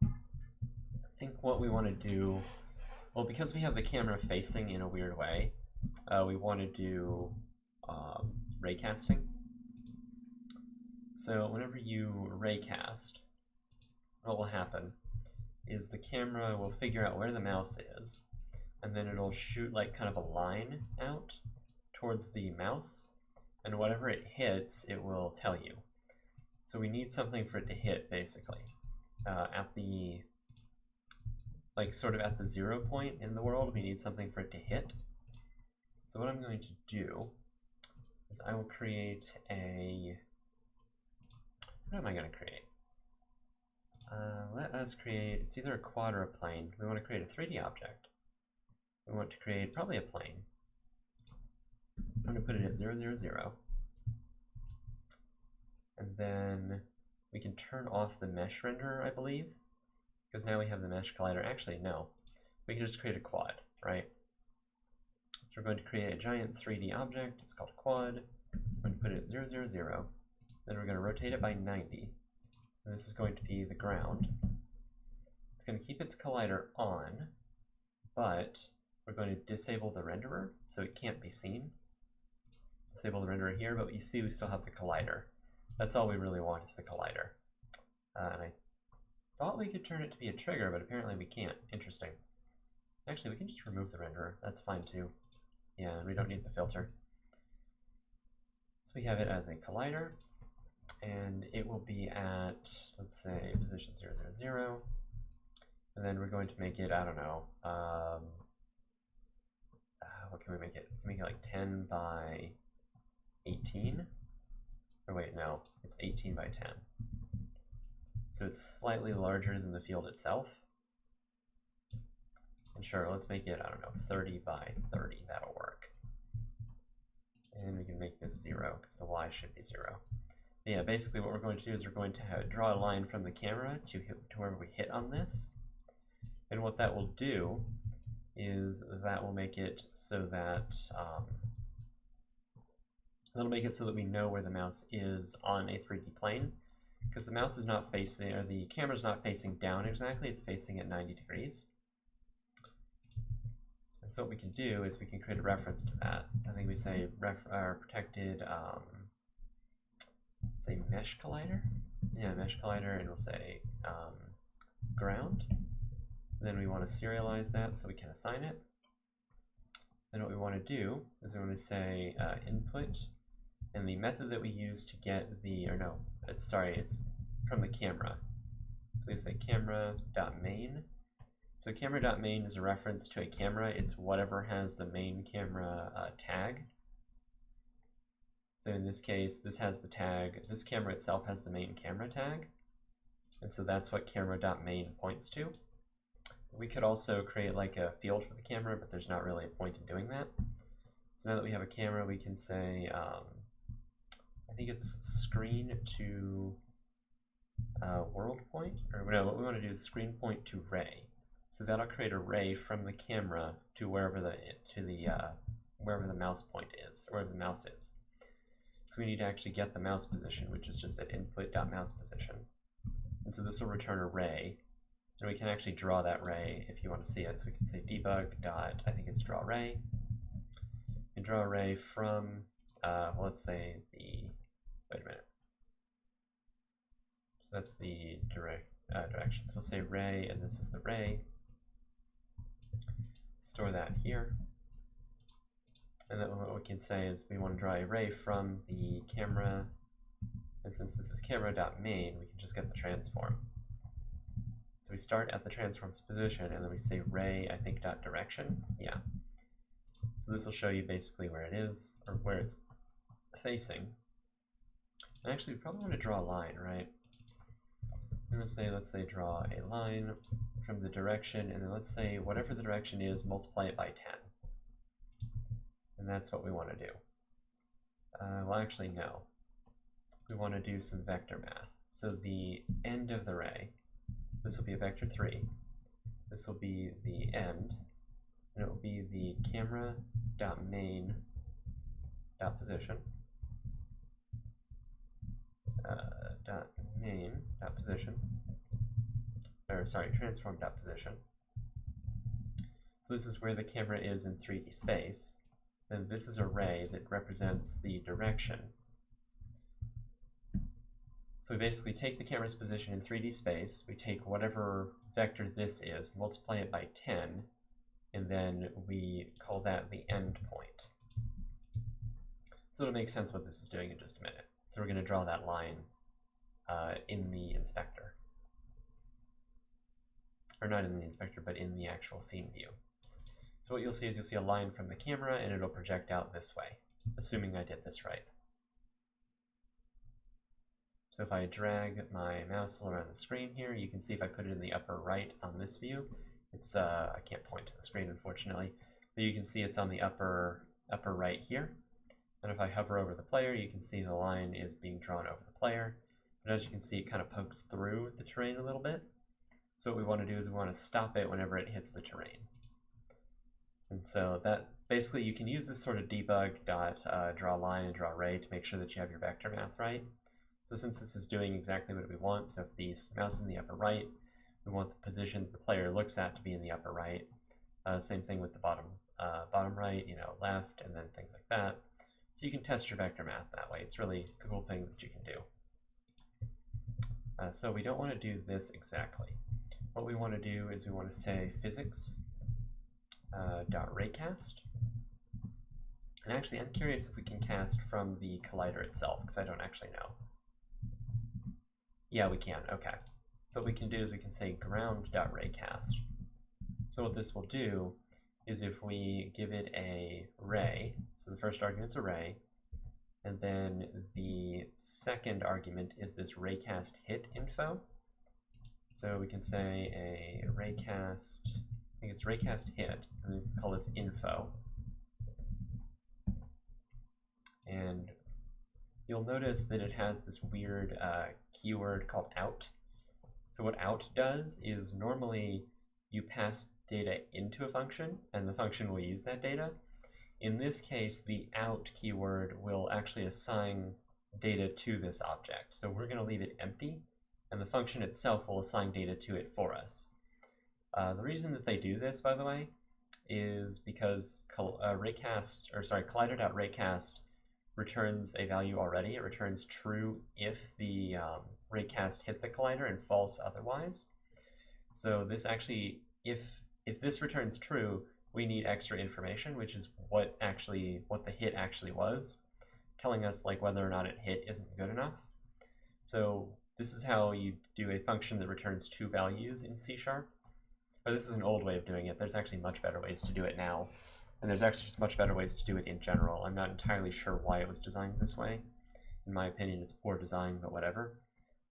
I think what we want to do, well, because we have the camera facing in a weird way, we want to do raycasting. So whenever you raycast, what will happen is the camera will figure out where the mouse is, and then it'll shoot like kind of a line out towards the mouse, and whatever it hits, it will tell you. So we need something for it to hit, basically, at the, like sort of at the 0 point in the world. We need something for it to hit. So what I'm going to do is I will create a, what am I going to create? Let us create, it's either a quad or a plane. We want to create a 3D object. We want to create probably a plane. I'm going to put it at 0, 0, 0. And then we can turn off the mesh renderer, I believe, because now we have the mesh collider. Actually, no. We can just create a quad, right? So we're going to create a giant 3D object. It's called a quad. We're going to put it at 0, 0, 0. Then we're going to rotate it by 90. And this is going to be the ground. It's going to keep its collider on, but we're going to disable the renderer so it can't be seen. Disable the renderer here, but you see we still have the collider. That's all we really want is the collider. And I thought we could turn it to be a trigger, but apparently we can't. Interesting. Actually, we can just remove the renderer. That's fine too. Yeah, and we don't need the filter. So we have it as a collider, and it will be at, let's say, position 0, 0, 0. And then we're going to make it, I don't know, what can we make it? We can make it like 10 by 18. Or wait, no, it's 18 by 10. So it's slightly larger than the field itself. And sure, let's make it, I don't know, 30 by 30, that'll work. And we can make this 0, because the y should be 0. But yeah, basically what we're going to do is we're going to draw a line from the camera to wherever we hit on this. And what that will do is that will make it so that that'll make it so that we know where the mouse is on a 3D plane, because the mouse is not facing, or the camera's not facing down exactly, it's facing at 90 degrees. And so what we can do is we can create a reference to that. So I think we say protected, say mesh collider. Yeah, mesh collider, and we'll say ground. Then we want to serialize that so we can assign it. Then what we want to do is we want to say input, and the method that we use to get the, or no, it's from the camera. So we say camera.main. So camera.main is a reference to a camera. It's whatever has the main camera tag. So in this case, this has the tag, this camera itself has the main camera tag. And so that's what camera.main points to. We could also create like a field for the camera, but there's not really a point in doing that. So now that we have a camera, we can say, I think it's screen to world point, or no, what we want to do is screen point to ray. So that'll create a ray from the camera to wherever the mouse point is, or wherever the mouse is. So we need to actually get the mouse position, which is just at input.mousePosition. And so this will return a ray. And we can actually draw that ray if you want to see it. So we can say debug dot, I think it's draw ray. And draw a ray from, well, let's say the, wait a minute. So that's the direction. So we'll say ray, and this is the ray. Store that here. And then what we can say is we want to draw a ray from the camera. And since this is camera.main, we can just get the transform. So we start at the transform's position, and then we say ray, I think, dot direction. Yeah. So this will show you basically where it is, or where it's facing. And actually, we probably want to draw a line, right? And let's say draw a line from the direction, and then let's say whatever the direction is, multiply it by 10. And that's what we want to do. Well, actually, no. We want to do some vector math. So the end of the ray, this will be a vector 3. This will be the end, and it will be the camera.main.position. .main.position. Or sorry, transform.position. So this is where the camera is in 3D space. Then this is a ray that represents the direction. So we basically take the camera's position in 3D space, we take whatever vector this is, multiply it by 10, and then we call that the end point. So it'll make sense what this is doing in just a minute. So we're going to draw that line in the inspector. Or not in the inspector, but in the actual scene view. So what you'll see is you'll see a line from the camera, and it'll project out this way, assuming I did this right. So if I drag my mouse around the screen here, you can see if I put it in the upper right on this view, it's I can't point to the screen unfortunately, but you can see it's on the upper right here. And if I hover over the player, you can see the line is being drawn over the player. But as you can see, it kind of pokes through the terrain a little bit. So what we want to do is we want to stop it whenever it hits the terrain. And so that basically you can use this sort of debug dot draw line and draw ray to make sure that you have your vector math right. So since this is doing exactly what we want, so if the mouse is in the upper right, we want the position the player looks at to be in the upper right. Same thing with the bottom right, left, and then things like that. So you can test your vector math that way. It's really a cool thing that you can do. So we don't want to do this exactly. What we want to do is we want to say physics .raycast. And actually, I'm curious if we can cast from the collider itself, because I don't actually know. Yeah, we can. Okay. So what we can do is we can say ground.raycast. So what this will do is if we give it a ray, so the first argument's a ray, and then the second argument is this raycast hit info. So we can say a raycast, I think it's raycast hit, and we call this info. And you'll notice that it has this weird keyword called out. So what out does is normally you pass data into a function, and the function will use that data. In this case, the out keyword will actually assign data to this object. So we're going to leave it empty, and the function itself will assign data to it for us. The reason that they do this, by the way, is because collider.raycast returns a value already. It returns true if the raycast hit the collider and false otherwise. So this actually, if this returns true, we need extra information, which is what the hit actually was, telling us like whether or not it hit isn't good enough. So this is how you do a function that returns two values in C#. But this is an old way of doing it. There's actually much better ways to do it now. And there's actually just much better ways to do it in general. I'm not entirely sure why it was designed this way. In my opinion, it's poor design, but whatever.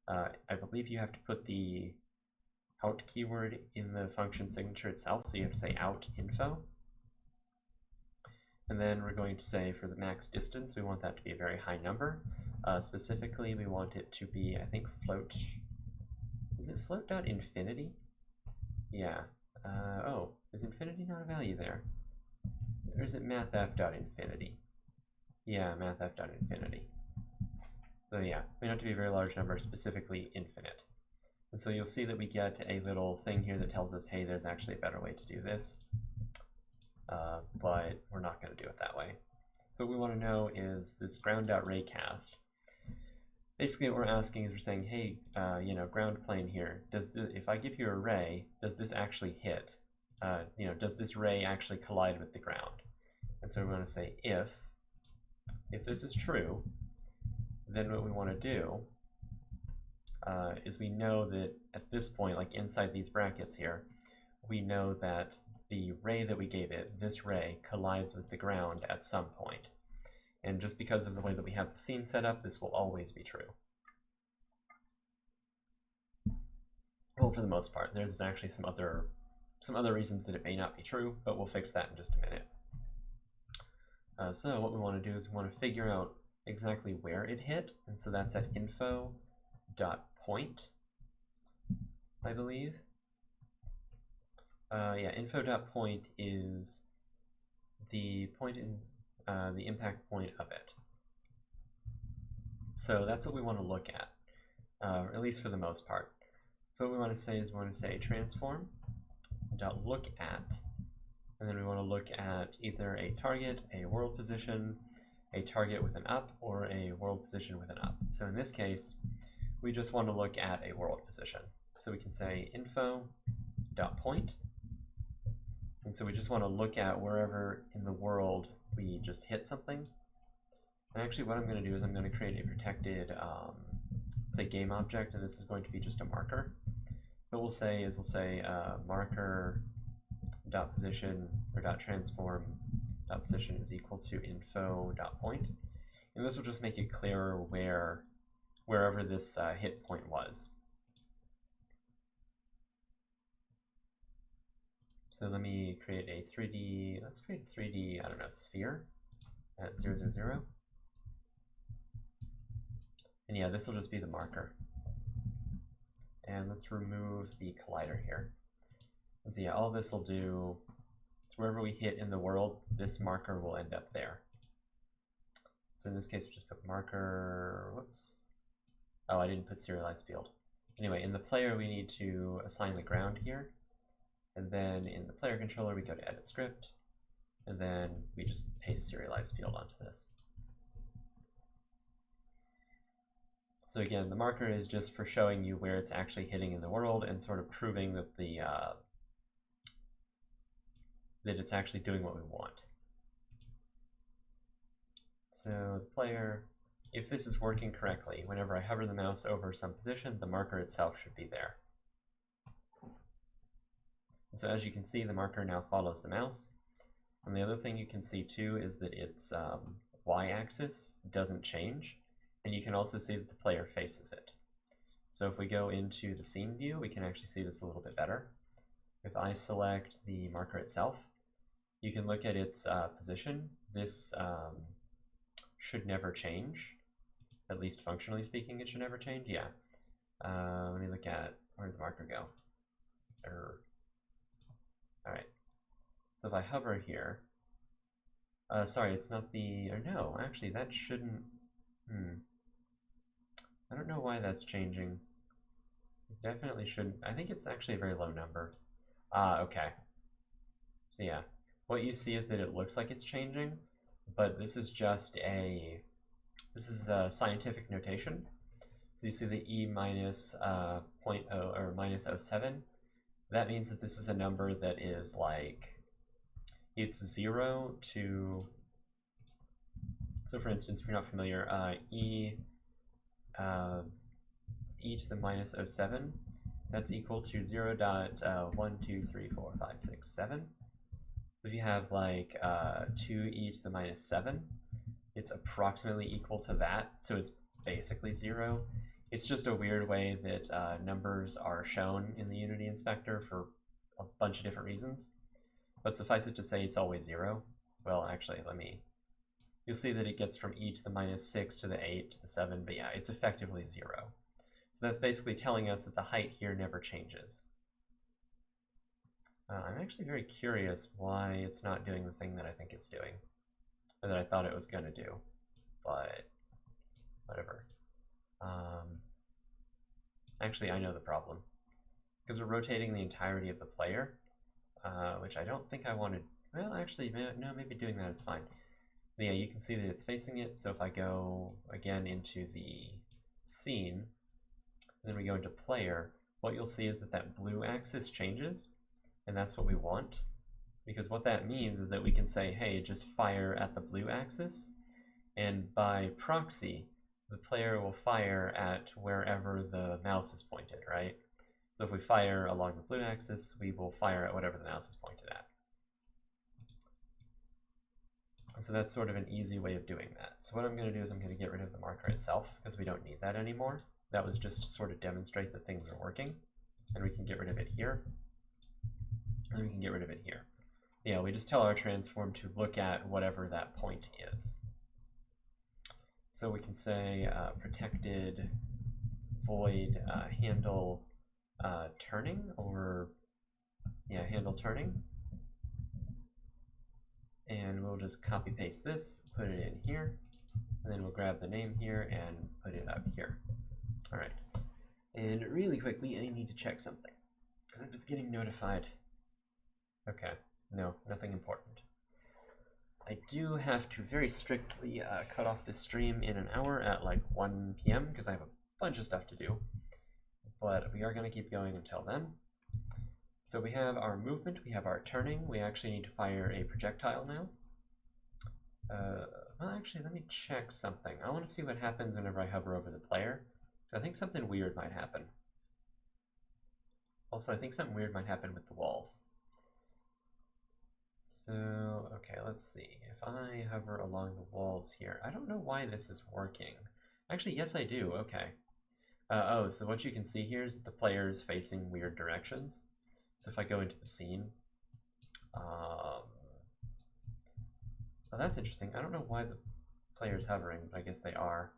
I believe you have to put the out keyword in the function signature itself, so you have to say out info. And then we're going to say for the max distance, we want that to be a very high number. Specifically, we want it to be, I think, float. Is it float.infinity? Yeah. Oh, is infinity not a value there? Or is it mathf.infinity? Yeah, mathf.infinity. So yeah, we want it to be a very large number, specifically infinite. And so you'll see that we get a little thing here that tells us, hey, there's actually a better way to do this. But we're not going to do it that way. So what we want to know is this ground.raycast. Basically what we're asking is we're saying, hey, ground plane here, if I give you a ray, does this actually hit? Does this ray actually collide with the ground? And so we're going to say if this is true, then what we want to do is we know that at this point, like inside these brackets here, we know that the ray that we gave it, this ray, collides with the ground at some point. And just because of the way that we have the scene set up, this will always be true. Well, for the most part. There's actually some other reasons that it may not be true, but we'll fix that in just a minute. So what we want to do is we want to figure out exactly where it hit, and so that's at info.point, I believe. Yeah, info.point is the point in the impact point of it. So that's what we want to look at least for the most part. So what we want to say is we want to say transform.look at, and then we want to look at either a target, a world position, a target with an up, or a world position with an up. So in this case, we just want to look at a world position. So we can say info.point. And so we just want to look at wherever in the world we just hit something. And actually what I'm going to do is I'm going to create a protected, say game object, and this is going to be just a marker. What we'll say is marker.position or .transform.position is equal to info.point. And this will just make it clearer wherever this hit point was. So let me create a 3D, let's create a 3D, I don't know, sphere at 0, 0, 0. And yeah, this will just be the marker. And let's remove the collider here. And so yeah, all this will do is wherever we hit in the world, this marker will end up there. So in this case, we'll just put marker, whoops. Oh, I didn't put serialized field. Anyway, in the player, we need to assign the ground here. And then in the player controller, we go to edit script, and then we just paste serialized field onto this. So again, the marker is just for showing you where it's actually hitting in the world and sort of proving that that it's actually doing what we want. So the player, if this is working correctly, whenever I hover the mouse over some position, the marker itself should be there. And so as you can see, the marker now follows the mouse. And the other thing you can see too is that its y-axis doesn't change. And you can also see that the player faces it. So if we go into the scene view, we can actually see this a little bit better. If I select the marker itself, you can look at its position. This should never change. At least functionally speaking, it should never change. Yeah. Let me look at where did the marker go. All right. So if I hover here, sorry, it's not the, or no, actually that shouldn't, I don't know why that's changing. It definitely shouldn't. I think it's actually a very low number. Okay. So yeah, what you see is that it looks like it's changing, but this is just this is a scientific notation. So you see the E minus 0.0 or minus 0.07. That means that this is a number that is like, it's 0 to, so for instance, if you're not familiar, it's e to the minus 0.07, that's equal to 0.1234567. If you have like 2e to the minus 7, it's approximately equal to that, so it's basically 0. It's just a weird way that numbers are shown in the Unity Inspector for a bunch of different reasons. But suffice it to say it's always 0. Well, actually, you'll see that it gets from e to the minus 6 to the 8 to the 7, but yeah, it's effectively 0. So that's basically telling us that the height here never changes. I'm actually very curious why it's not doing the thing that I think it's doing, or that I thought it was going to do, but whatever. Actually, I know the problem. Because we're rotating the entirety of the player, which I don't think I wanted. Well, actually, no, maybe doing that is fine. But yeah, you can see that it's facing it, so if I go again into the scene, and then we go into player, what you'll see is that that blue axis changes, and that's what we want. Because what that means is that we can say, hey, just fire at the blue axis, and by proxy, the player will fire at wherever the mouse is pointed, right? So if we fire along the blue axis, we will fire at whatever the mouse is pointed at. So that's sort of an easy way of doing that. So what I'm going to do is I'm going to get rid of the marker itself, because we don't need that anymore. That was just to sort of demonstrate that things are working. And we can get rid of it here. And we can get rid of it here. Yeah, we just tell our transform to look at whatever that point is. So we can say protected void handle turning, or yeah, handle turning. And we'll just copy paste this, put it in here, and then we'll grab the name here and put it up here. All right. And really quickly, I need to check something, because I'm just getting notified. Okay, no, nothing important. I do have to very strictly cut off this stream in an hour at like 1 p.m. because I have a bunch of stuff to do. But we are going to keep going until then. So we have our movement, we have our turning. We actually need to fire a projectile now. Well, actually, let me check something. I want to see what happens whenever I hover over the player. I think something weird might happen. Also, I think something weird might happen with the walls. So, okay, let's see. If I hover along the walls here, I don't know why this is working. Actually, yes, I do. Okay. Oh, so what you can see here is the player is facing weird directions. So if I go into the scene, oh, that's interesting. I don't know why the player's hovering, but I guess they are.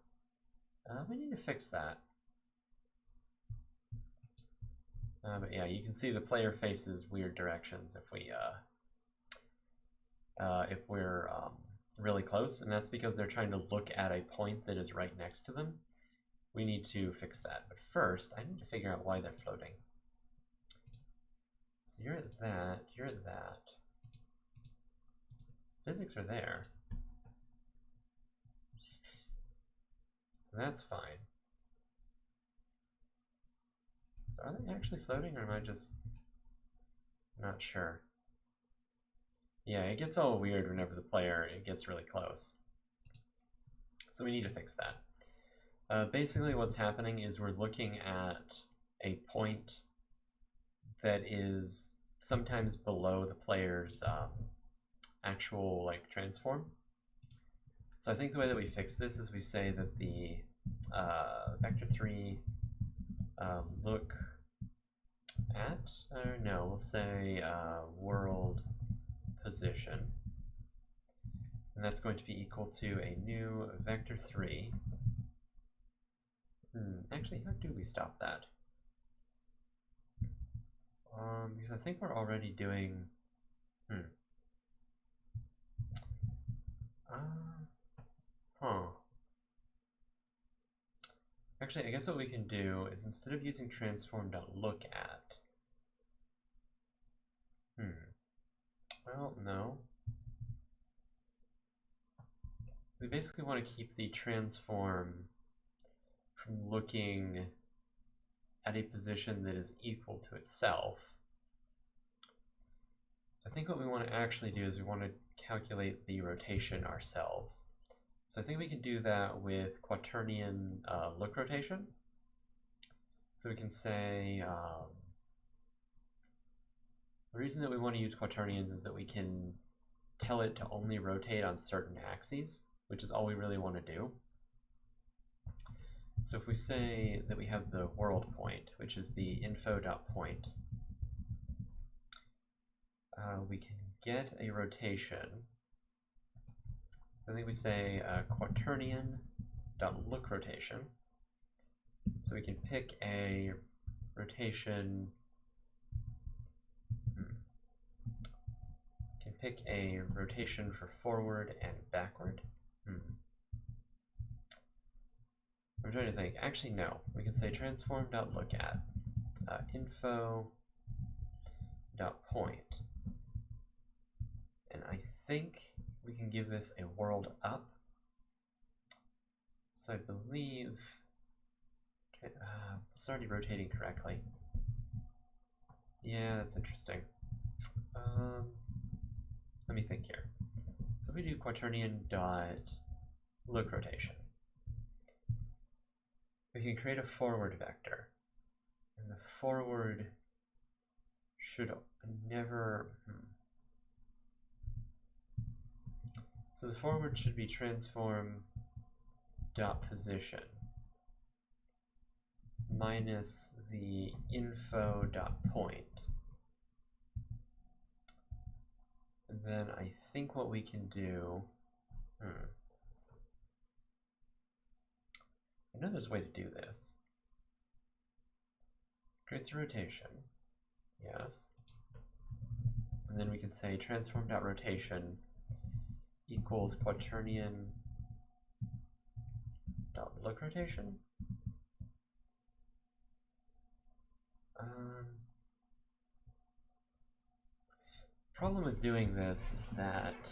We need to fix that. But yeah, you can see the player faces weird directions if we're really close, and that's because they're trying to look at a point that is right next to them. We need to fix that. But first, I need to figure out why they're floating. So you're at that, you're at that. Physics are there. So that's fine. So are they actually floating, or am I just not sure? Yeah, it gets all weird whenever the player gets really close. So we need to fix that. Basically what's happening is we're looking at a point that is sometimes below the player's actual like transform. So I think the way that we fix this is we say that the vector3 look at, no, we'll say world position, and that's going to be equal to a new vector3. Actually, how do we stop that? Because I think we're already doing, Actually, I guess what we can do is instead of using transform.lookAt, well, no. We basically want to keep the transform from looking at a position that is equal to itself. I think what we want to actually do is we want to calculate the rotation ourselves. So I think we can do that with quaternion look rotation. So we can say the reason that we want to use quaternions is that we can tell it to only rotate on certain axes, which is all we really want to do. So if we say that we have the world point, which is the info.point, we can get a rotation. I think we say quaternion.look rotation. So we can pick a rotation. Can pick a rotation for forward and backward. I'm trying to think. Actually, no. We can say transform.lookAt info.point, and I think we can give this a world up. So I believe it's already rotating correctly. Yeah, that's interesting. Let me think here. So if we do quaternion.look rotation, we can create a forward vector, and the forward should never. So the forward should be transform.position minus the info.point. And then I think what we can do, I know there's a way to do this. Creates a rotation, yes. And then we can say transform.rotation equals quaternion.look rotation. Problem with doing this is that,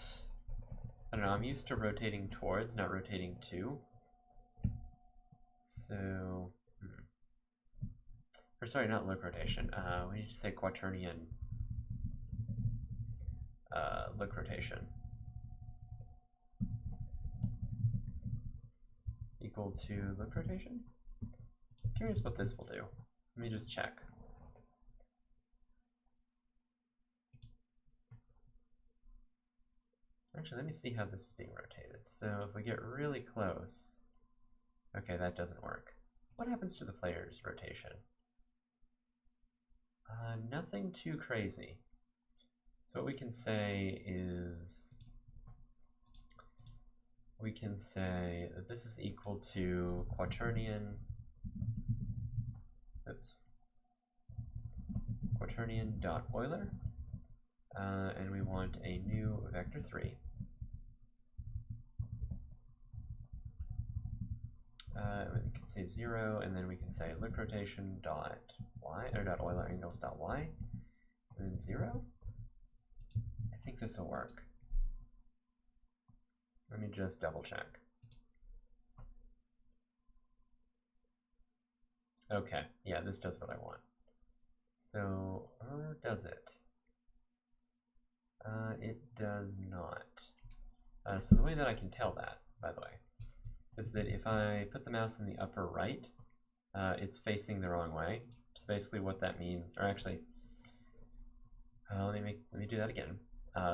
I don't know, I'm used to rotating towards, not rotating to. So, or sorry, not look rotation. We need to say quaternion look rotation equal to look rotation. Curious what this will do. Let me just check. Actually, let me see how this is being rotated. So if we get really close, okay, that doesn't work. What happens to the player's rotation? Nothing too crazy. So what we can say is, we can say that this is equal to quaternion, quaternion.Euler, and we want a new vector3. We can say 0, and then we can say look rotation dot y, or dot Euler angles dot y, and then 0? I think this will work. Let me just double check. Okay, yeah, this does what I want. So, or does it? It does not. So the way that I can tell that, by the way, is that if I put the mouse in the upper right, it's facing the wrong way. So basically what that means, or actually, let me do that again.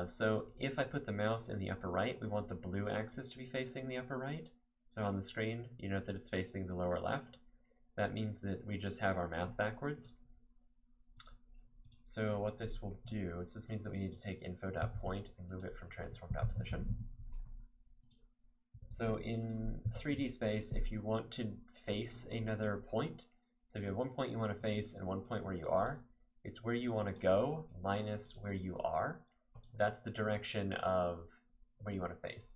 So if I put the mouse in the upper right, we want the blue axis to be facing the upper right. So on the screen, you note that it's facing the lower left. That means that we just have our math backwards. So what this will do, it just means that we need to take info.point and move it from transform.position. So in 3D space, if you want to face another point, so if you have one point you want to face and one point where you are, it's where you want to go minus where you are. That's the direction of where you want to face.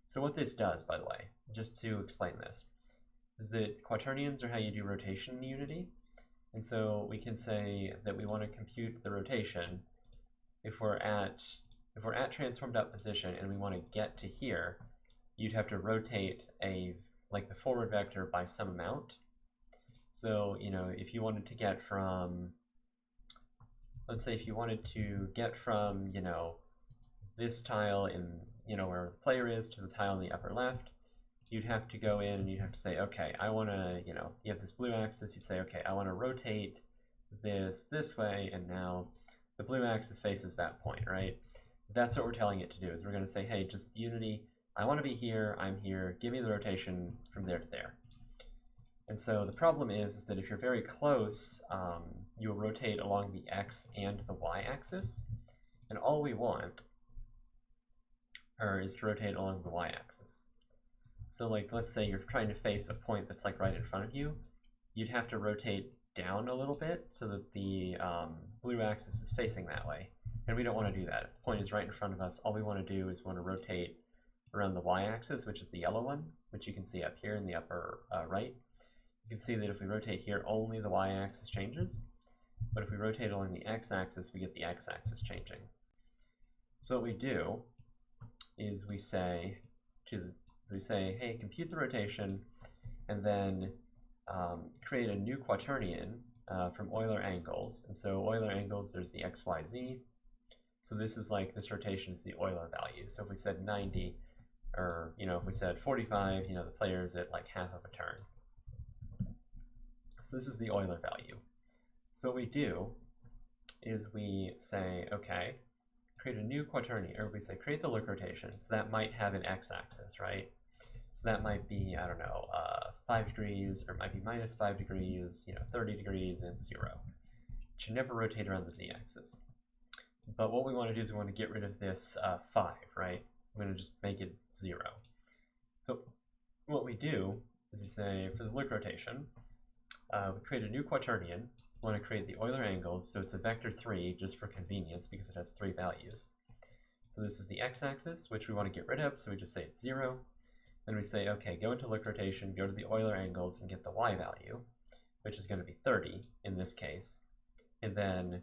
So what this does, by the way, just to explain this, is that quaternions are how you do rotation in Unity. And so we can say that we want to compute the rotation if we're at transform.position and we want to get to here, you'd have to rotate like the forward vector by some amount. So, you know, if you wanted to get from, let's say if you wanted to get from, you know, this tile in, you know, where the player is to the tile in the upper left, you'd have to go in and you'd have to say, okay, I want to, you know, you have this blue axis, you'd say, okay, I want to rotate this way, and now the blue axis faces that point, right? That's what we're telling it to do, is we're going to say, hey, just Unity, I want to be here, I'm here, give me the rotation from there to there. And so the problem is that if you're very close, you'll rotate along the x and the y axis, and all we want is to rotate along the y axis. So like, let's say you're trying to face a point that's like right in front of you, you'd have to rotate down a little bit so that the blue axis is facing that way. And we don't want to do that. If the point is right in front of us, all we want to do is want to rotate around the y-axis, which is the yellow one, which you can see up here in the upper right. You can see that if we rotate here, only the y-axis changes. But if we rotate along the x-axis, we get the x-axis changing. So what we do is we say, hey, compute the rotation, and then create a new quaternion from Euler angles. And so Euler angles, there's the x, y, z. So this is like, this rotation is the Euler value. So if we said 90, or, you know, if we said 45, you know, the player's at like half of a turn. So this is the Euler value. So what we do is we say, okay, create a new quaternion, or we say create the look rotation. So that might have an x-axis, right? So that might be, I don't know, 5 degrees, or it might be minus 5 degrees, you know, 30 degrees, and 0. It should never rotate around the z-axis. But what we want to do is we want to get rid of this 5, right? I'm going to just make it 0. So what we do is we say, for the look rotation, we create a new quaternion. We want to create the Euler angles, so it's a vector 3 just for convenience because it has 3 values. So this is the x-axis, which we want to get rid of, so we just say it's 0. Then we say, okay, go into look rotation, go to the Euler angles, and get the y value, which is going to be 30 in this case, and then,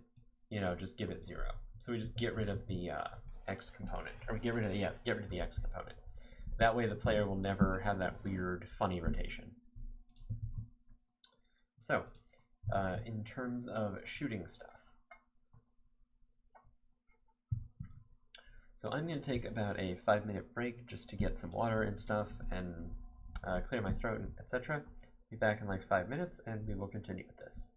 you know, just give it 0. So we just get rid of the x component, or we get rid of the x component. That way the player will never have that weird, funny rotation. So, in terms of shooting stuff, so I'm going to take about a 5-minute break just to get some water and stuff and clear my throat, etc. Be back in like 5 minutes and we will continue with this.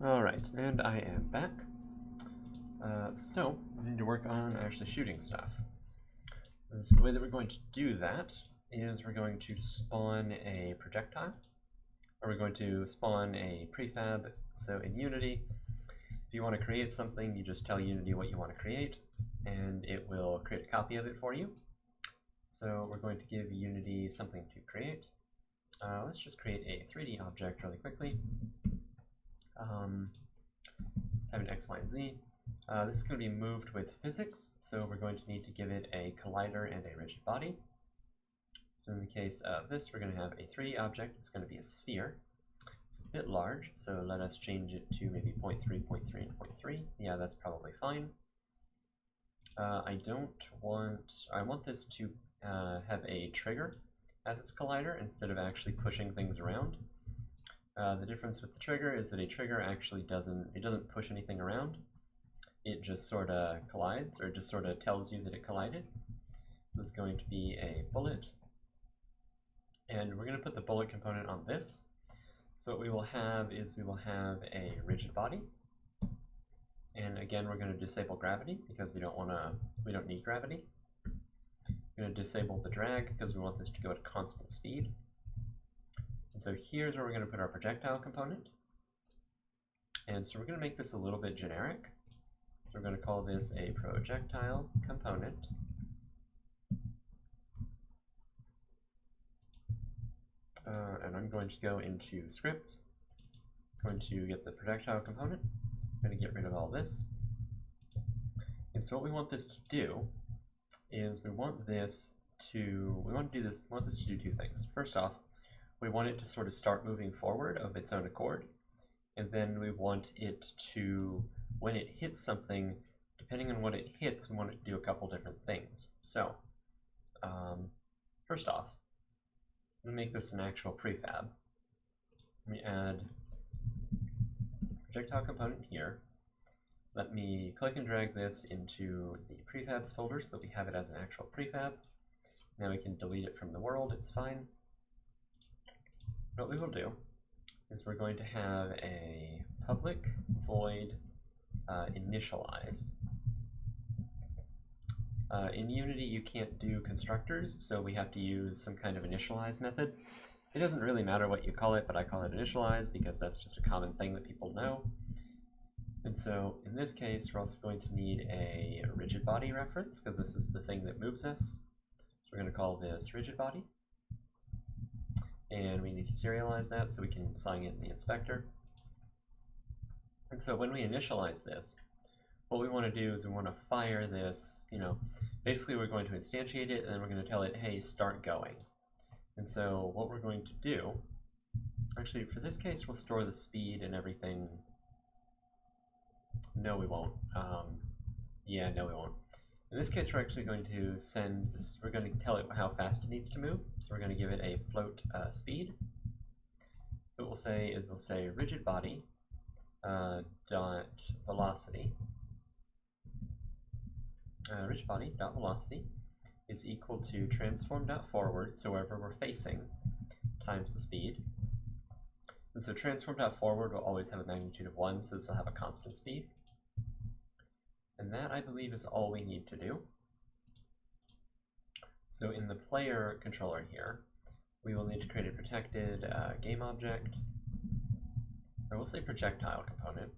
Alright, and I am back. So, we need to work on actually shooting stuff. And so the way that we're going to do that is we're going to spawn a projectile, or we're going to spawn a prefab. So in Unity, if you want to create something, you just tell Unity what you want to create, and it will create a copy of it for you. So we're going to give Unity something to create. Let's just create a 3D object really quickly. Let's type in X, Y, and Z. This is going to be moved with physics, so we're going to need to give it a collider and a rigid body. So in the case of this, we're going to have a 3D object. It's going to be a sphere. It's a bit large, so let us change it to maybe 0.3, 0.3, and 0.3. Yeah, that's probably fine. I want this to have a trigger as its collider instead of actually pushing things around. The difference with the trigger is that a trigger actually doesn't push anything around. It just sort of collides, or just sort of tells you that it collided. This is going to be a bullet, and we're going to put the bullet component on this. So what we will have is we will have a rigid body, and again we're going to disable gravity because we don't need gravity. We're going to disable the drag because we want this to go at constant speed. And so here's where we're going to put our projectile component. And so we're going to make this a little bit generic. So we're going to call this a projectile component. And I'm going to go into script. I'm going to get the projectile component. I'm going to get rid of all this. And so what we want this to do is we want this to do two things. First off, we want it to sort of start moving forward of its own accord, and then we want it to, when it hits something, depending on what it hits, we want it to do a couple different things. So, first off, I'm going to make this an actual prefab. Let me add projectile component here. Let me click and drag this into the prefabs folder so that we have it as an actual prefab. Now we can delete it from the world, it's fine. What we will do is we're going to have a public void initialize. In Unity you can't do constructors, so we have to use some kind of initialize method. It doesn't really matter what you call it, but I call it initialize because that's just a common thing that people know. And so in this case we're also going to need a rigid body reference because this is the thing that moves us. So we're going to call this rigid body. And we need to serialize that so we can sign it in the inspector. And so when we initialize this, what we want to do is we want to fire this, basically we're going to instantiate it and then we're going to tell it, hey, start going. And so what we're going to do, actually for this case we'll store the speed and everything. No, we won't. Yeah, no, we won't. In this case, we're actually going to send this, we're going to tell it how fast it needs to move. So we're going to give it a float speed. What we'll say is we'll say rigid body dot velocity. Rigid body dot velocity is equal to transform dot forward, so wherever we're facing, times the speed. And so transform dot forward will always have a magnitude of 1, so this will have a constant speed. And that, I believe, is all we need to do. So in the player controller here, we will need to create a protected game object, or we'll say projectile component.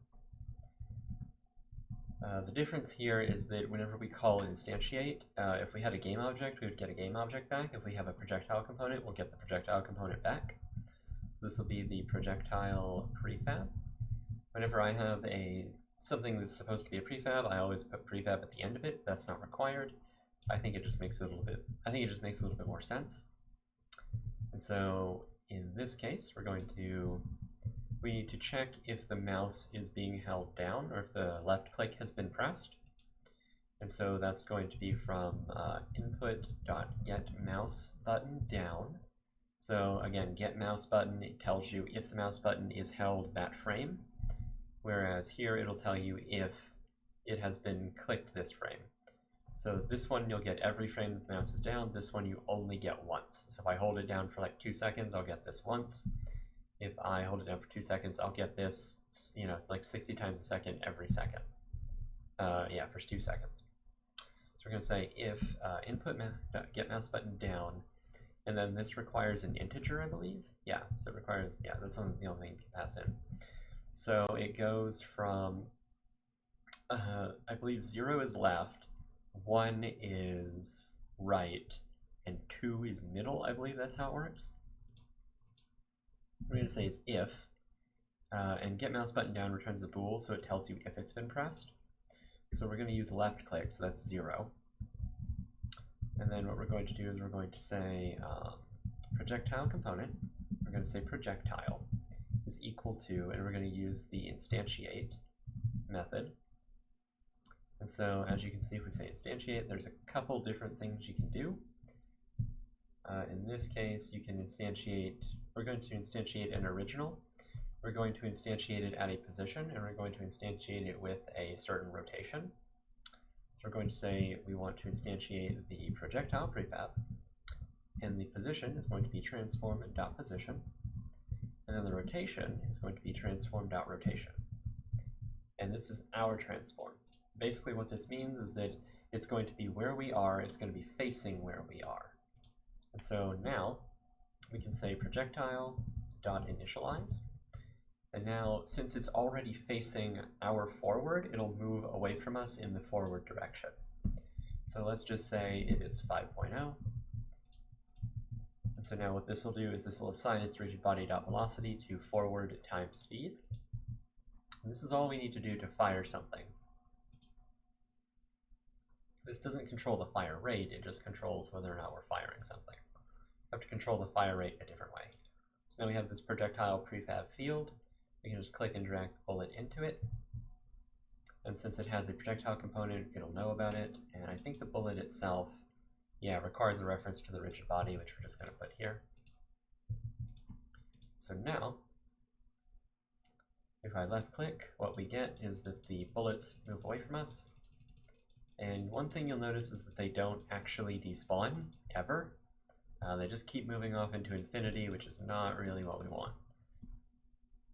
The difference here is that whenever we call instantiate, if we had a game object, we would get a game object back. If we have a projectile component, we'll get the projectile component back. So this will be the projectile prefab. Whenever I have something that's supposed to be a prefab, I always put prefab at the end of it. That's not required. I think it just makes it a little bit more sense. And so in this case, we need to check if the mouse is being held down or if the left click has been pressed. And so that's going to be from input.getMouse button down. So again, get mouse button, it tells you if the mouse button is held that frame. Whereas here it'll tell you if it has been clicked this frame. So this one you'll get every frame that the mouse is down, this one you only get once. So if I hold it down for like 2 seconds, I'll get this once. if I hold it down for 2 seconds, I'll get this, you know, it's like 60 times a second every second. Yeah, for 2 seconds. So we're going to say if input get mouse button down, and then this requires an integer, I believe. Yeah, so it requires, yeah, that's the only thing you can pass in. So it goes from, I believe 0 is left, 1 is right, and 2 is middle. I believe that's how it works. What we're going to say is if, and get mouse button down returns a bool, so it tells you if it's been pressed. So we're going to use left click, so that's 0. And then what we're going to do is we're going to say projectile component. We're going to say projectile is equal to, and we're going to use the instantiate method. And so as you can see, if we say instantiate, there's a couple different things you can do. In this case, you can instantiate, we're going to instantiate an original. We're going to instantiate it at a position, and we're going to instantiate it with a certain rotation. So we're going to say we want to instantiate the projectile prefab, and the position is going to be transform.position, and then the rotation is going to be transform.rotation. And this is our transform. Basically what this means is that it's going to be where we are, it's going to be facing where we are. And so now we can say projectile.initialize. And now, since it's already facing our forward, it'll move away from us in the forward direction. So let's just say it is 5.0. And so now what this will do is this will assign its rigid body.velocity to forward times speed. And this is all we need to do to fire something. This doesn't control the fire rate, it just controls whether or not we're firing something. We have to control the fire rate a different way. So now we have this projectile prefab field. We can just click and drag the bullet into it. And since it has a projectile component, it'll know about it. And I think the bullet itself, yeah, requires a reference to the rigid body, which we're just going to put here. So now, if I left click, what we get is that the bullets move away from us. And one thing you'll notice is that they don't actually despawn, ever. They just keep moving off into infinity, which is not really what we want.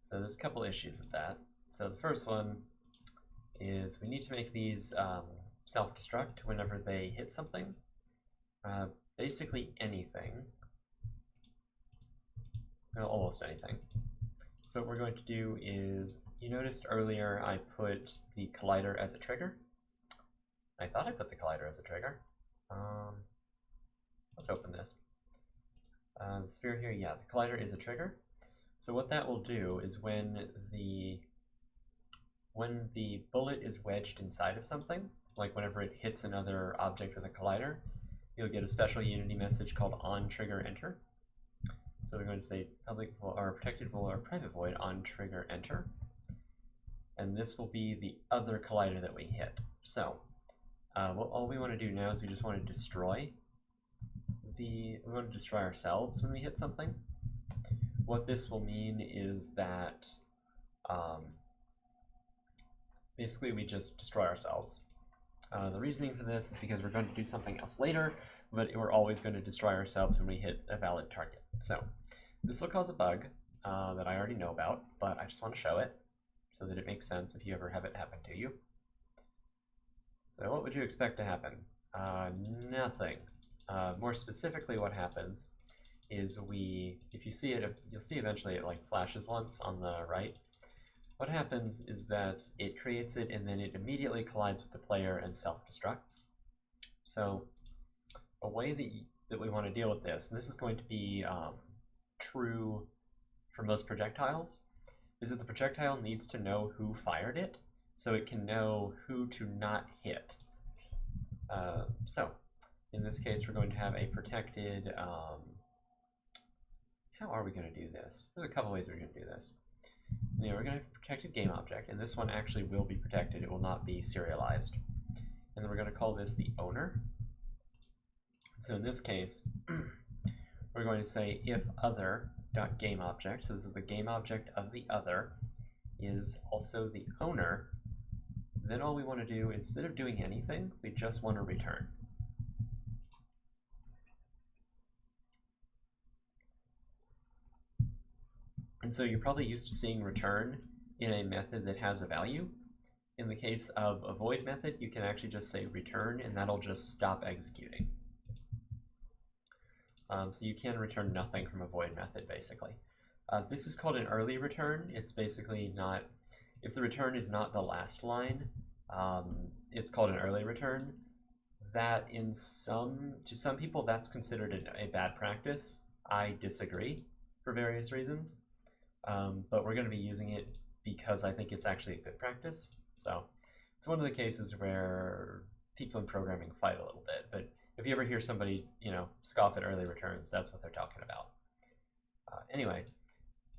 So there's a couple issues with that. So the first one is we need to make these self-destruct whenever they hit something. Basically anything. Well, almost anything. So what we're going to do is, you noticed earlier I put the collider as a trigger. I thought I put the collider as a trigger. Let's open this. The sphere here, yeah, the collider is a trigger. So what that will do is when the bullet is wedged inside of something, like whenever it hits another object with a collider, you'll get a special Unity message called onTriggerEnter. So we're going to say public or protected void or private void onTriggerEnter, and this will be the other collider that we hit. So all we want to do now is we just want to destroy ourselves when we hit something. What this will mean is that basically we just destroy ourselves. The reasoning for this is because we're going to do something else later, but we're always going to destroy ourselves when we hit a valid target. So this will cause a bug that I already know about, but I just want to show it so that it makes sense if you ever have it happen to you. So what would you expect to happen? Nothing. More specifically, what happens is if you see it, you'll see eventually it like flashes once on the right. What happens is that it creates it and then it immediately collides with the player and self-destructs. So a way that we want to deal with this, and this is going to be true for most projectiles, is that the projectile needs to know who fired it so it can know who to not hit. So in this case, we're going to have a protected, how are we going to do this? There's a couple ways we're going to do this. You know, we're going to have a protected game object, and this one actually will be protected. It will not be serialized. And then we're going to call this the owner. So in this case, we're going to say if other.gameObject, so this is the game object of the other, is also the owner, then all we want to do, instead of doing anything, we just want to return. And so you're probably used to seeing return in a method that has a value. In the case of a void method, you can actually just say return, and that'll just stop executing. So you can return nothing from a void method, basically. This is called an early return. It's basically not, if the return is not the last line, it's called an early return. That to some people, that's considered a bad practice. I disagree for various reasons, but we're going to be using it because I think it's actually a good practice. So it's one of the cases where people in programming fight a little bit, but if you ever hear somebody, scoff at early returns, that's what they're talking about. Anyway,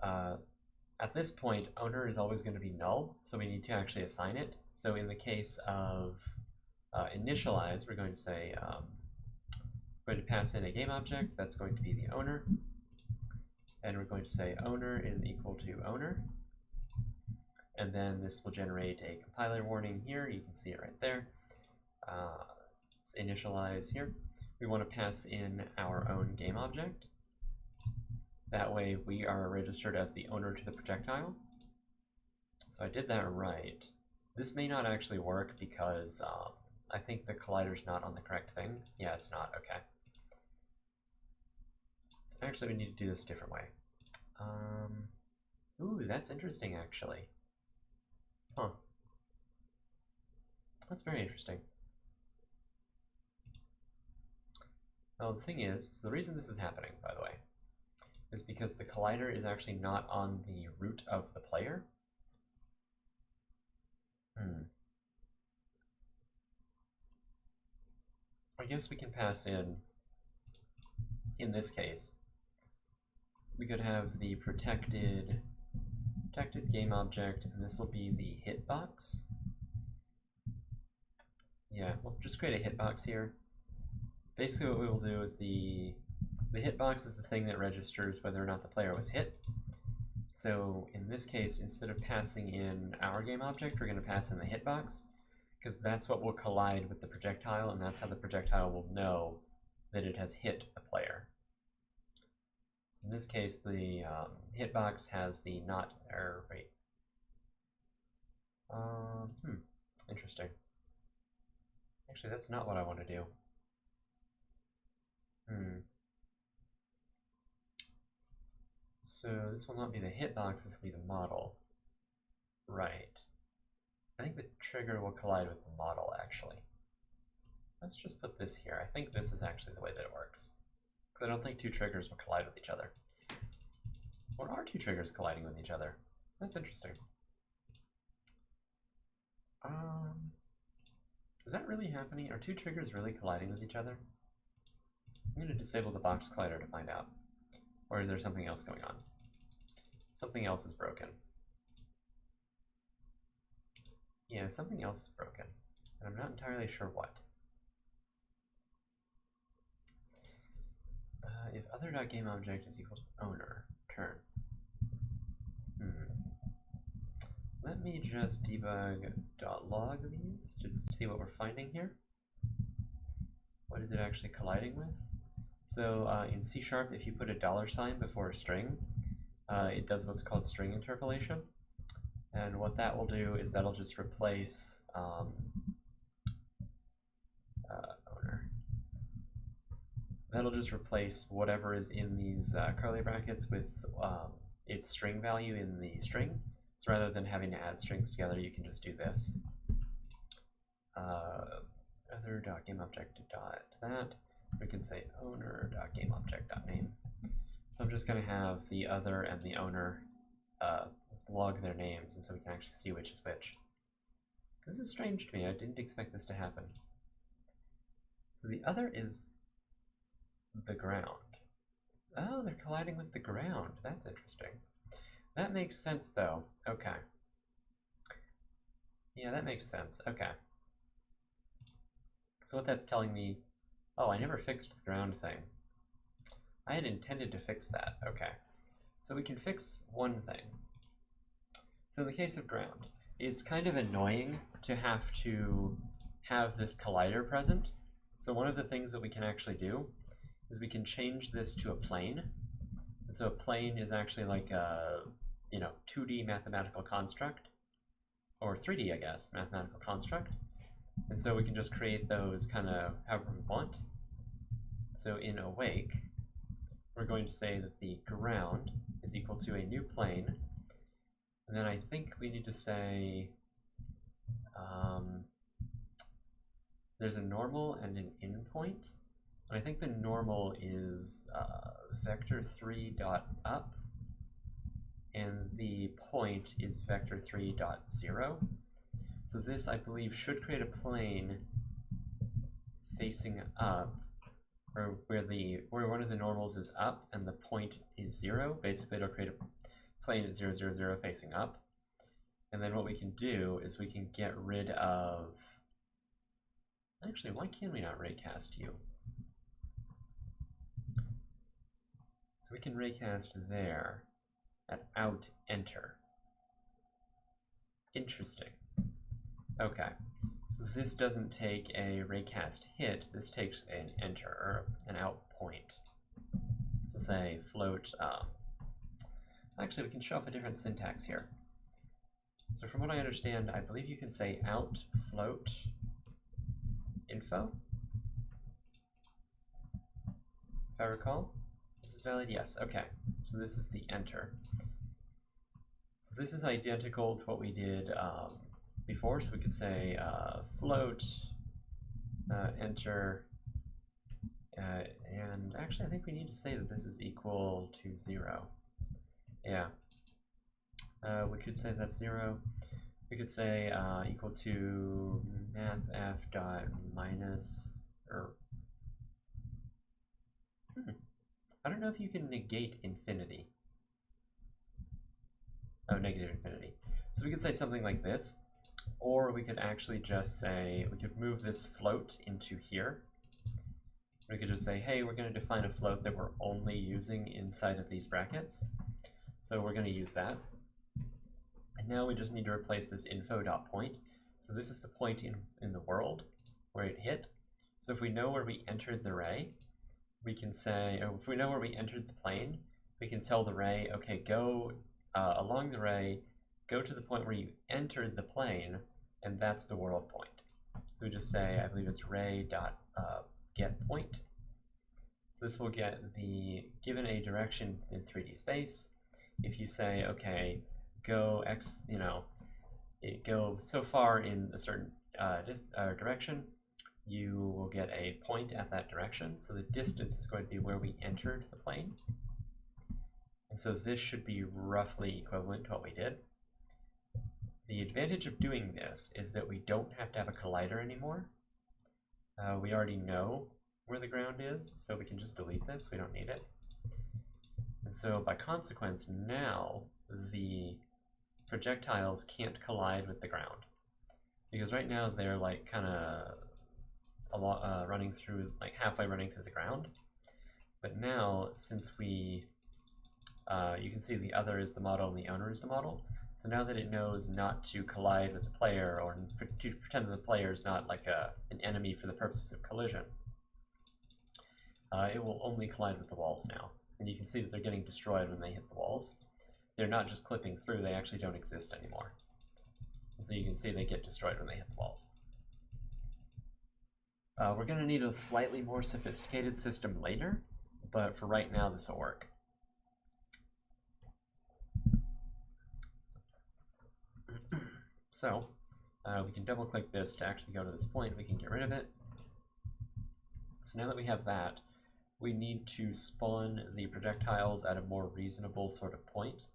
at this point, owner is always going to be null, so we need to actually assign it. So in the case of initialize, we're going to say, we're going to pass in a game object that's going to be the owner, and we're going to say owner is equal to owner, and then this will generate a compiler warning here. You can see it right there. Let's initialize here. We want to pass in our own game object. That way we are registered as the owner to the projectile. So I did that right. This may not actually work because I think the collider's not on the correct thing. Yeah, it's not. Okay. So actually we need to do this a different way. Ooh, that's interesting actually. Huh. That's very interesting. Well, the thing is, so the reason this is happening, by the way, is because the collider is actually not on the root of the player. I guess we can pass in this case, we could have the protected game object, and this will be the hitbox. Yeah, we'll just create a hitbox here. Basically what we will do is the hitbox is the thing that registers whether or not the player was hit. So in this case, instead of passing in our game object, we're going to pass in the hitbox, because that's what will collide with the projectile, and that's how the projectile will know that it has hit a player. So in this case, the hitbox has the not error rate. Interesting. Actually, that's not what I want to do. So this will not be the hitbox, this will be the model. Right. I think the trigger will collide with the model, actually. Let's just put this here. I think this is actually the way that it works, because I don't think two triggers will collide with each other. Or are two triggers colliding with each other? That's interesting. Is that really happening? Are two triggers really colliding with each other? I'm going to disable the box collider to find out. Or is there something else going on? Something else is broken. Yeah, something else is broken, and I'm not entirely sure what. If other.gameObject is equal to owner, turn. Let me just debug.log these to see what we're finding here. What is it actually colliding with? So in C#, if you put a $sign before a string, it does what's called string interpolation. And what that will do is that'll just replace owner. That'll just replace whatever is in these curly brackets with its string value in the string. So rather than having to add strings together, you can just do this. Other.gameObject.that. We can say owner.gameObject.name. So I'm just going to have the other and the owner log their names, and so we can actually see which is which. This is strange to me. I didn't expect this to happen. So the other is the ground. Oh, they're colliding with the ground. That's interesting. That makes sense, though. Okay. Yeah, that makes sense. Okay. So what that's telling me... Oh, I never fixed the ground thing. I had intended to fix that. Okay. So we can fix one thing. So in the case of ground, it's kind of annoying to have this collider present. So one of the things that we can actually do is we can change this to a plane. And And so a plane is actually like a 2D mathematical construct, or 3D, I guess, mathematical construct. And so we can just create those kind of however we want. So in awake, we're going to say that the ground is equal to a new plane. And then I think we need to say there's a normal and an endpoint. And I think the normal is vector3 dot up, and the point is vector3 dot 0. So this, I believe, should create a plane facing up, or where one of the normals is up and the point is 0. Basically, it'll create a plane at 0, 0, 0 facing up. And then what we can do is we can get rid of... Actually, why can we not raycast you? So we can raycast there at out enter. Interesting. Okay, so this doesn't take a raycast hit, this takes an enter, or an out point. So say float, actually we can show off a different syntax here. So from what I understand, I believe you can say out float info, if I recall. This is valid, yes, okay. So this is the enter. So this is identical to what we did before, so we could say float enter, and actually I think we need to say that this is equal to 0. Yeah, we could say that's 0. We could say equal to mathf dot minus, or I don't know if you can negate infinity. Oh, negative infinity. So we could say something like this, or we could actually just say, we could move this float into here. We could just say, hey, we're going to define a float that we're only using inside of these brackets. So we're going to use that. And now we just need to replace this info.point. So this is the point in the world where it hit. So if we know where we entered the ray, we can say, or if we know where we entered the plane, we can tell the ray, okay, go along the ray, go to the point where you entered the plane, and that's the world point. So we just say, I believe it's ray.get point. So this will get the, given a direction in 3D space, if you say, okay, go X, go so far in a certain direction, you will get a point at that direction. So the distance is going to be where we entered the plane. And so this should be roughly equivalent to what we did. The advantage of doing this is that we don't have to have a collider anymore. We already know where the ground is, so we can just delete this. We don't need it. And so by consequence, now the projectiles can't collide with the ground. Because right now they're like kind of running through, like halfway running through the ground. But now, since we, you can see the other is the model and the owner is the model. So now that it knows not to collide with the player, or to pretend that the player is not like an enemy for the purposes of collision, it will only collide with the walls now. And you can see that they're getting destroyed when they hit the walls. They're not just clipping through, they actually don't exist anymore. So you can see they get destroyed when they hit the walls. We're going to need a slightly more sophisticated system later, but for right now this will work. So we can double click this to actually go to this point. We can get rid of it. So now that we have that, we need to spawn the projectiles at a more reasonable sort of point.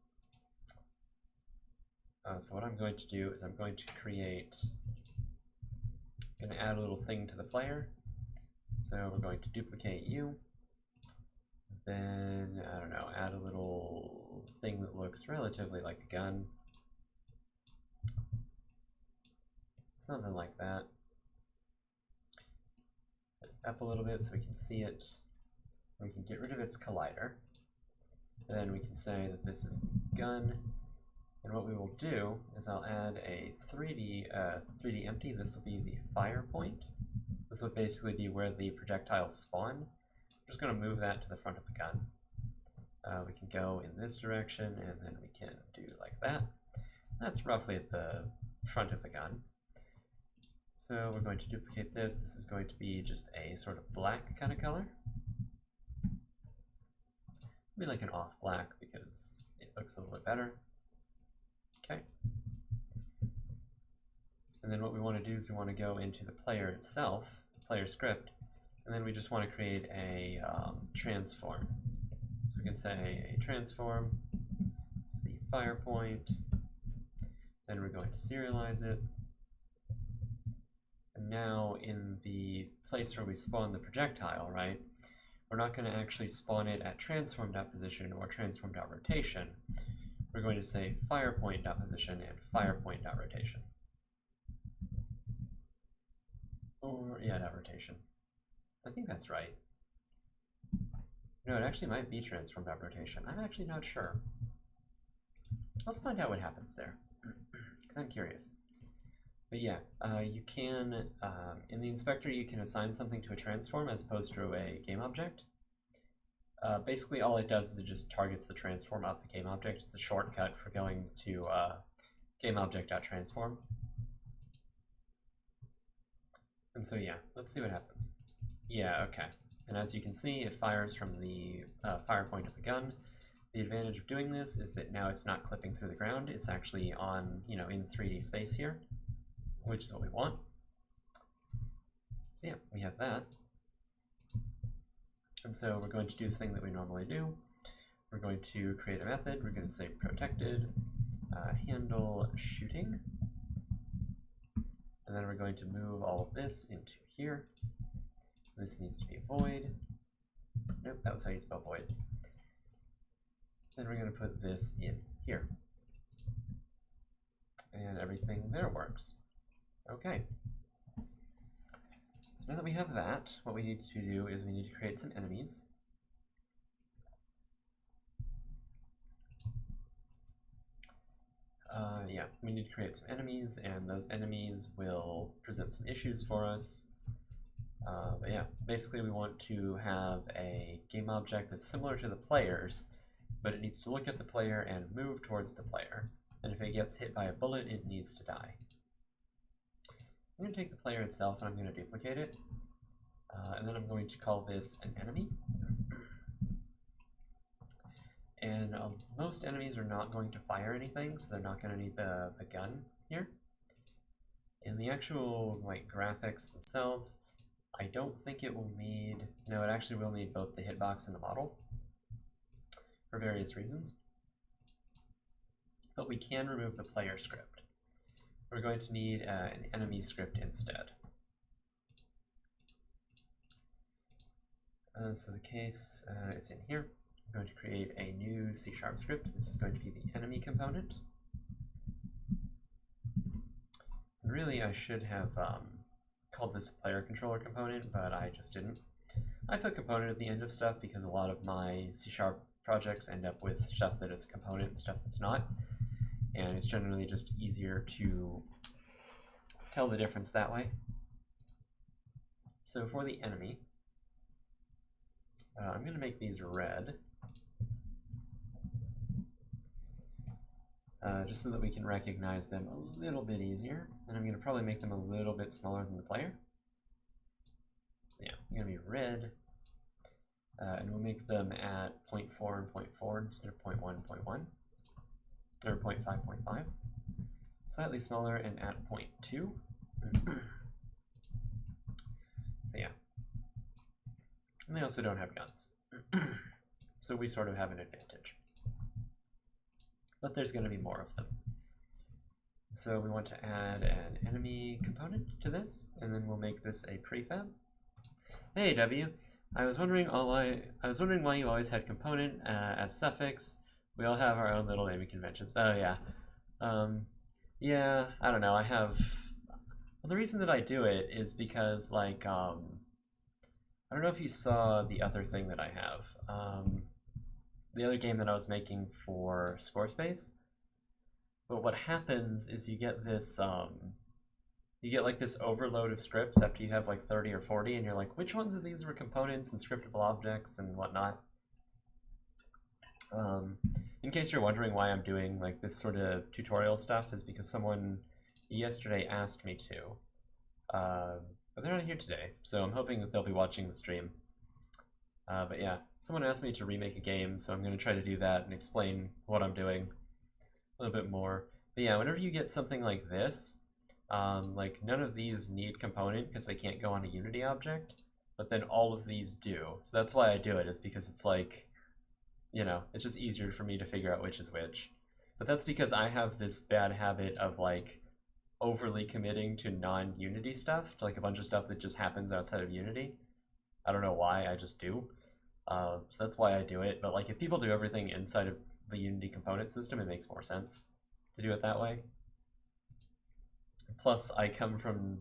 So what I'm going to do is I'm going to add a little thing to the player. So we're going to duplicate you. Then, I don't know, add a little thing that looks relatively like a gun. Something like that. Up a little bit so we can see it. We can get rid of its collider. And then we can say that this is the gun. And what we will do is I'll add a 3D empty. This will be the fire point. This will basically be where the projectiles spawn. I'm just going to move that to the front of the gun. We can go in this direction, and then we can do like that. That's roughly at the front of the gun. So we're going to duplicate this. This is going to be just a sort of black kind of color. Maybe like an off black because it looks a little bit better. Okay. And then what we want to do is we want to go into the player itself, player script, and then we just want to create a transform. So we can say a transform. This is the fire point. Then we're going to serialize it. And now in the place where we spawn the projectile, right, we're not going to actually spawn it at transform.position or transform.rotation. We're going to say firepoint.position and firepoint.rotation. Or, yeah, .rotation. I think that's right. No, it actually might be transform.rotation. I'm actually not sure. Let's find out what happens there, because I'm curious. But yeah, you can, in the inspector, you can assign something to a transform as opposed to a game object. Basically, all it does is it just targets the transform of the game object. It's a shortcut for going to gameObject.transform. And so yeah, let's see what happens. Yeah, okay. And as you can see, it fires from the fire point of the gun. The advantage of doing this is that now it's not clipping through the ground. It's actually on, you know, in 3D space here, which is what we want. So yeah, we have that. And so we're going to do the thing that we normally do. We're going to create a method. We're going to say protected handle shooting. And then we're going to move all of this into here. This needs to be a void. Nope, that was how you spell void. Then we're going to put this in here. And everything there works. Okay. So now that we have that, what we need to do is we need to create some enemies. Yeah, we need to create some enemies, and those enemies will present some issues for us. But yeah, basically we want to have a game object that's similar to the player's, but it needs to look at the player and move towards the player. And if it gets hit by a bullet, it needs to die. I'm going to take the player itself and I'm going to duplicate it. And then I'm going to call this an enemy. And most enemies are not going to fire anything, so they're not going to need the gun here. In the actual graphics themselves, I don't think it will need, no, it actually will need both the hitbox and the model for various reasons. But we can remove the player script. We're going to need an enemy script instead. So the case, it's in here. I'm going to create a new C# script. This is going to be the enemy component. And really, I should have called this a player controller component, but I just didn't. I put component at the end of stuff because a lot of my C# projects end up with stuff that is a component and stuff that's not. And it's generally just easier to tell the difference that way. So for the enemy, I'm going to make these red. Just so that we can recognize them a little bit easier. And I'm going to probably make them a little bit smaller than the player. Yeah, they're going to be red. And we'll make them at 0.4 and 0.4 instead of 0.1 and 0.1. Or 0.5, 0.5. Slightly smaller and at 0.2. So yeah. And they also don't have guns. So we sort of have an advantage. But there's going to be more of them. So we want to add an enemy component to this, and then we'll make this a prefab. Hey W, I was wondering why you always had component as suffix. We all have our own little naming conventions. Oh yeah, yeah. I don't know. I have. Well, the reason that I do it is because I don't know if you saw the other thing that I have. The other game that I was making for Squarespace. But what happens is you get this, this overload of scripts after you have like 30 or 40, and you're like, which ones of these were components and scriptable objects and whatnot? In case you're wondering why I'm doing like this sort of tutorial stuff, is because someone yesterday asked me to, but they're not here today, so I'm hoping that they'll be watching the stream. But yeah, someone asked me to remake a game, so I'm going to try to do that and explain what I'm doing a little bit more. But yeah, whenever you get something like this, like none of these need component because they can't go on a Unity object, but then all of these do. So that's why I do it, is because it's like, you know, it's just easier for me to figure out which is which. But that's because I have this bad habit of like overly committing to non-Unity stuff, to like a bunch of stuff that just happens outside of Unity. I don't know why, I just do. So that's why I do it. But like if people do everything inside of the Unity component system, it makes more sense to do it that way. Plus, I come from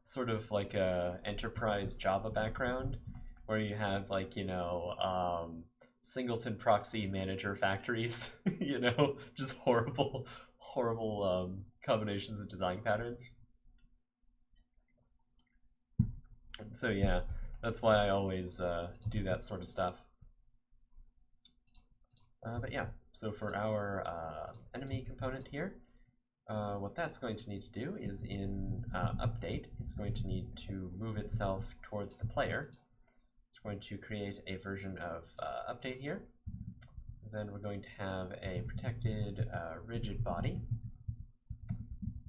sort of like a enterprise Java background, where you have like, you know, singleton proxy manager factories, you know, just horrible combinations of design patterns. So yeah, that's why I always do that sort of stuff. But yeah, so for our enemy component here, what that's going to need to do is in update, it's going to need to move itself towards the player. It's going to create a version of update here. Then we're going to have a protected rigid body.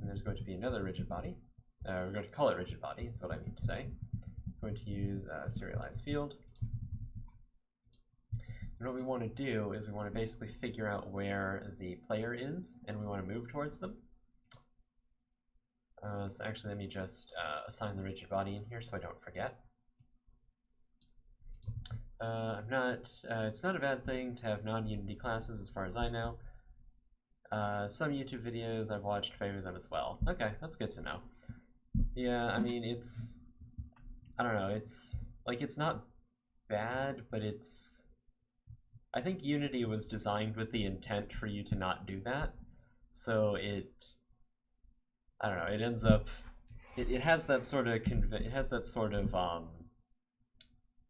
And there's going to be another rigid body. We're going to call it rigid body, is what I mean to say. We're going to use a serialized field. And what we want to do is we want to basically figure out where the player is, and we want to move towards them. So actually, let me just assign the rigid body in here so I don't forget. It's not a bad thing to have non-Unity classes as far as I know. Some YouTube videos I've watched favor them as well. Okay, that's good to know. Yeah, I mean, I don't know, it's not bad, but I think Unity was designed with the intent for you to not do that. So I don't know, it ends up, it has that sort of,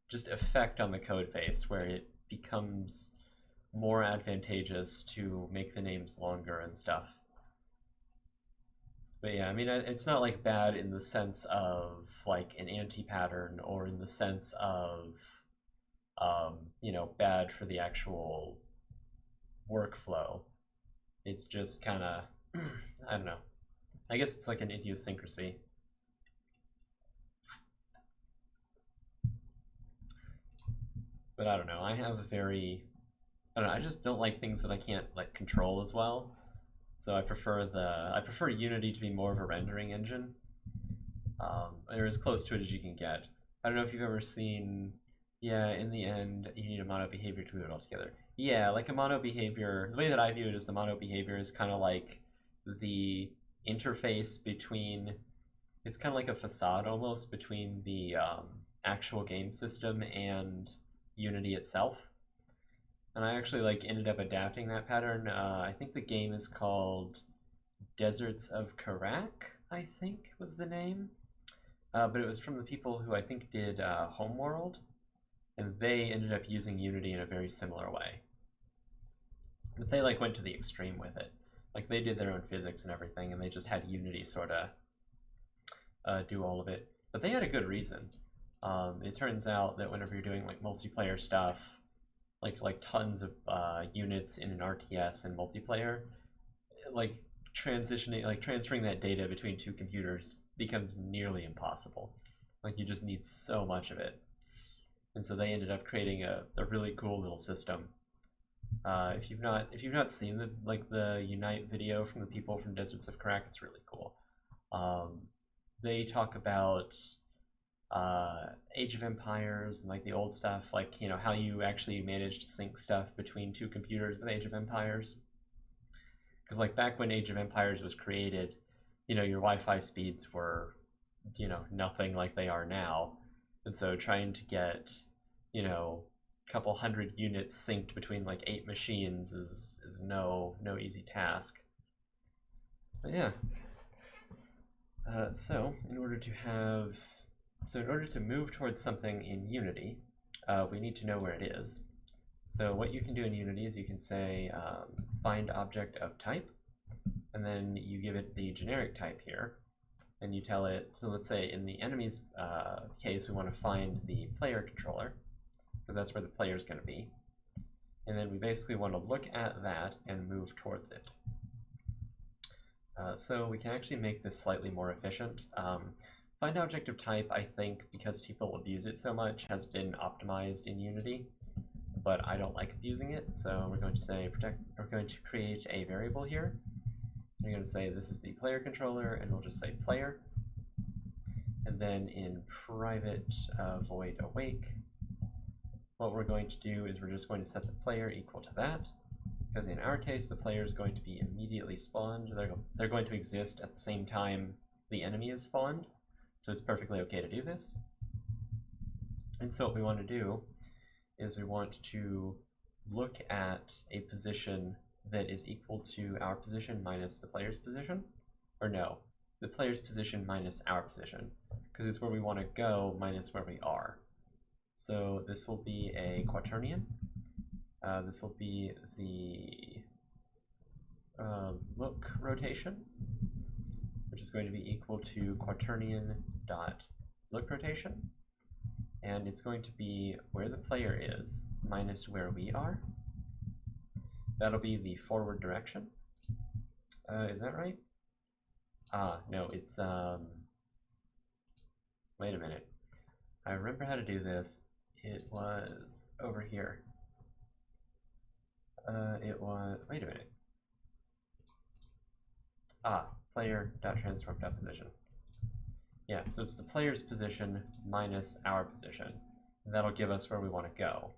just effect on the code base where it becomes more advantageous to make the names longer and stuff. But yeah, I mean, it's not like bad in the sense of like an anti-pattern, or in the sense of, you know, bad for the actual workflow. It's just kind of, I don't know. I guess it's like an idiosyncrasy. But I don't know. I just don't like things that I can't like control as well. So I prefer Unity to be more of a rendering engine. Or as close to it as you can get. I don't know if you've ever seen, yeah, in the end, you need a mono behavior to move it all together. Yeah, like a mono behavior, the way that I view it is the mono behavior is kind of like the interface between, it's kind of like a facade almost between the actual game system and Unity itself. And I actually like ended up adapting that pattern. I think the game is called Deserts of Karak, I think was the name. But it was from the people who I think did Homeworld, and they ended up using Unity in a very similar way. But they like went to the extreme with it. Like they did their own physics and everything, and they just had Unity sort of do all of it. But they had a good reason. It turns out that whenever you're doing like multiplayer stuff, like tons of units in an RTS and multiplayer, like transferring that data between two computers becomes nearly impossible. Like you just need so much of it. And so they ended up creating a really cool little system. If you've not seen the Unite video from the people from Deserts of Karak, it's really cool. They talk about Age of Empires and like the old stuff, like, you know, how you actually manage to sync stuff between two computers with Age of Empires. Because like back when Age of Empires was created, you know, your Wi-Fi speeds were, you know, nothing like they are now. And so trying to get, you know, a couple hundred units synced between like 8 machines is no easy task. But yeah. So in order to move towards something in Unity, we need to know where it is. So what you can do in Unity is you can say find object of type, and then you give it the generic type here, and you tell it, so let's say in the enemy's case, we want to find the player controller, because that's where the player is going to be. And then we basically want to look at that and move towards it. So we can actually make this slightly more efficient. Find object of type, I think, because people abuse it so much, has been optimized in Unity, but I don't like abusing it, so we're going to say we're going to create a variable here. We're going to say this is the player controller, and we'll just say player. And then in private void awake, what we're going to do is we're just going to set the player equal to that, because in our case, the player is going to be immediately spawned. They're going to exist at the same time the enemy is spawned, so it's perfectly okay to do this. And so what we want to do is we want to look at a position that is equal to our position minus the player's position, or no, the player's position minus our position, because it's where we want to go minus where we are. So this will be a quaternion. This will be the look rotation, which is going to be equal to quaternion dot look rotation, and it's going to be where the player is minus where we are. That'll be the forward direction. Is that right? No, it's wait a minute. I remember how to do this. It was over here. It was, wait a minute. Player.transform.position. Yeah, so it's the player's position minus our position. And that'll give us where we want to go.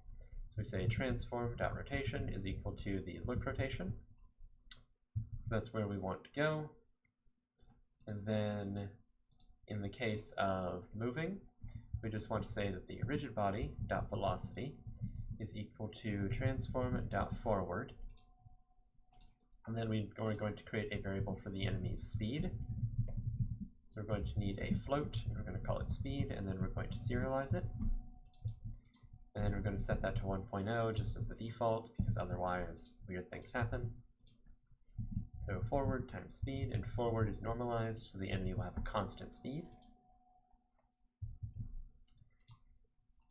So we say transform.rotation is equal to the look rotation. So that's where we want to go. And then in the case of moving, we just want to say that the rigid body dot velocity is equal to transform dot forward, and then we're going to create a variable for the enemy's speed. So we're going to need a float, and we're going to call it speed, and then we're going to serialize it, and then we're going to set that to 1.0 just as the default, because otherwise weird things happen. So forward times speed, and forward is normalized, so the enemy will have a constant speed.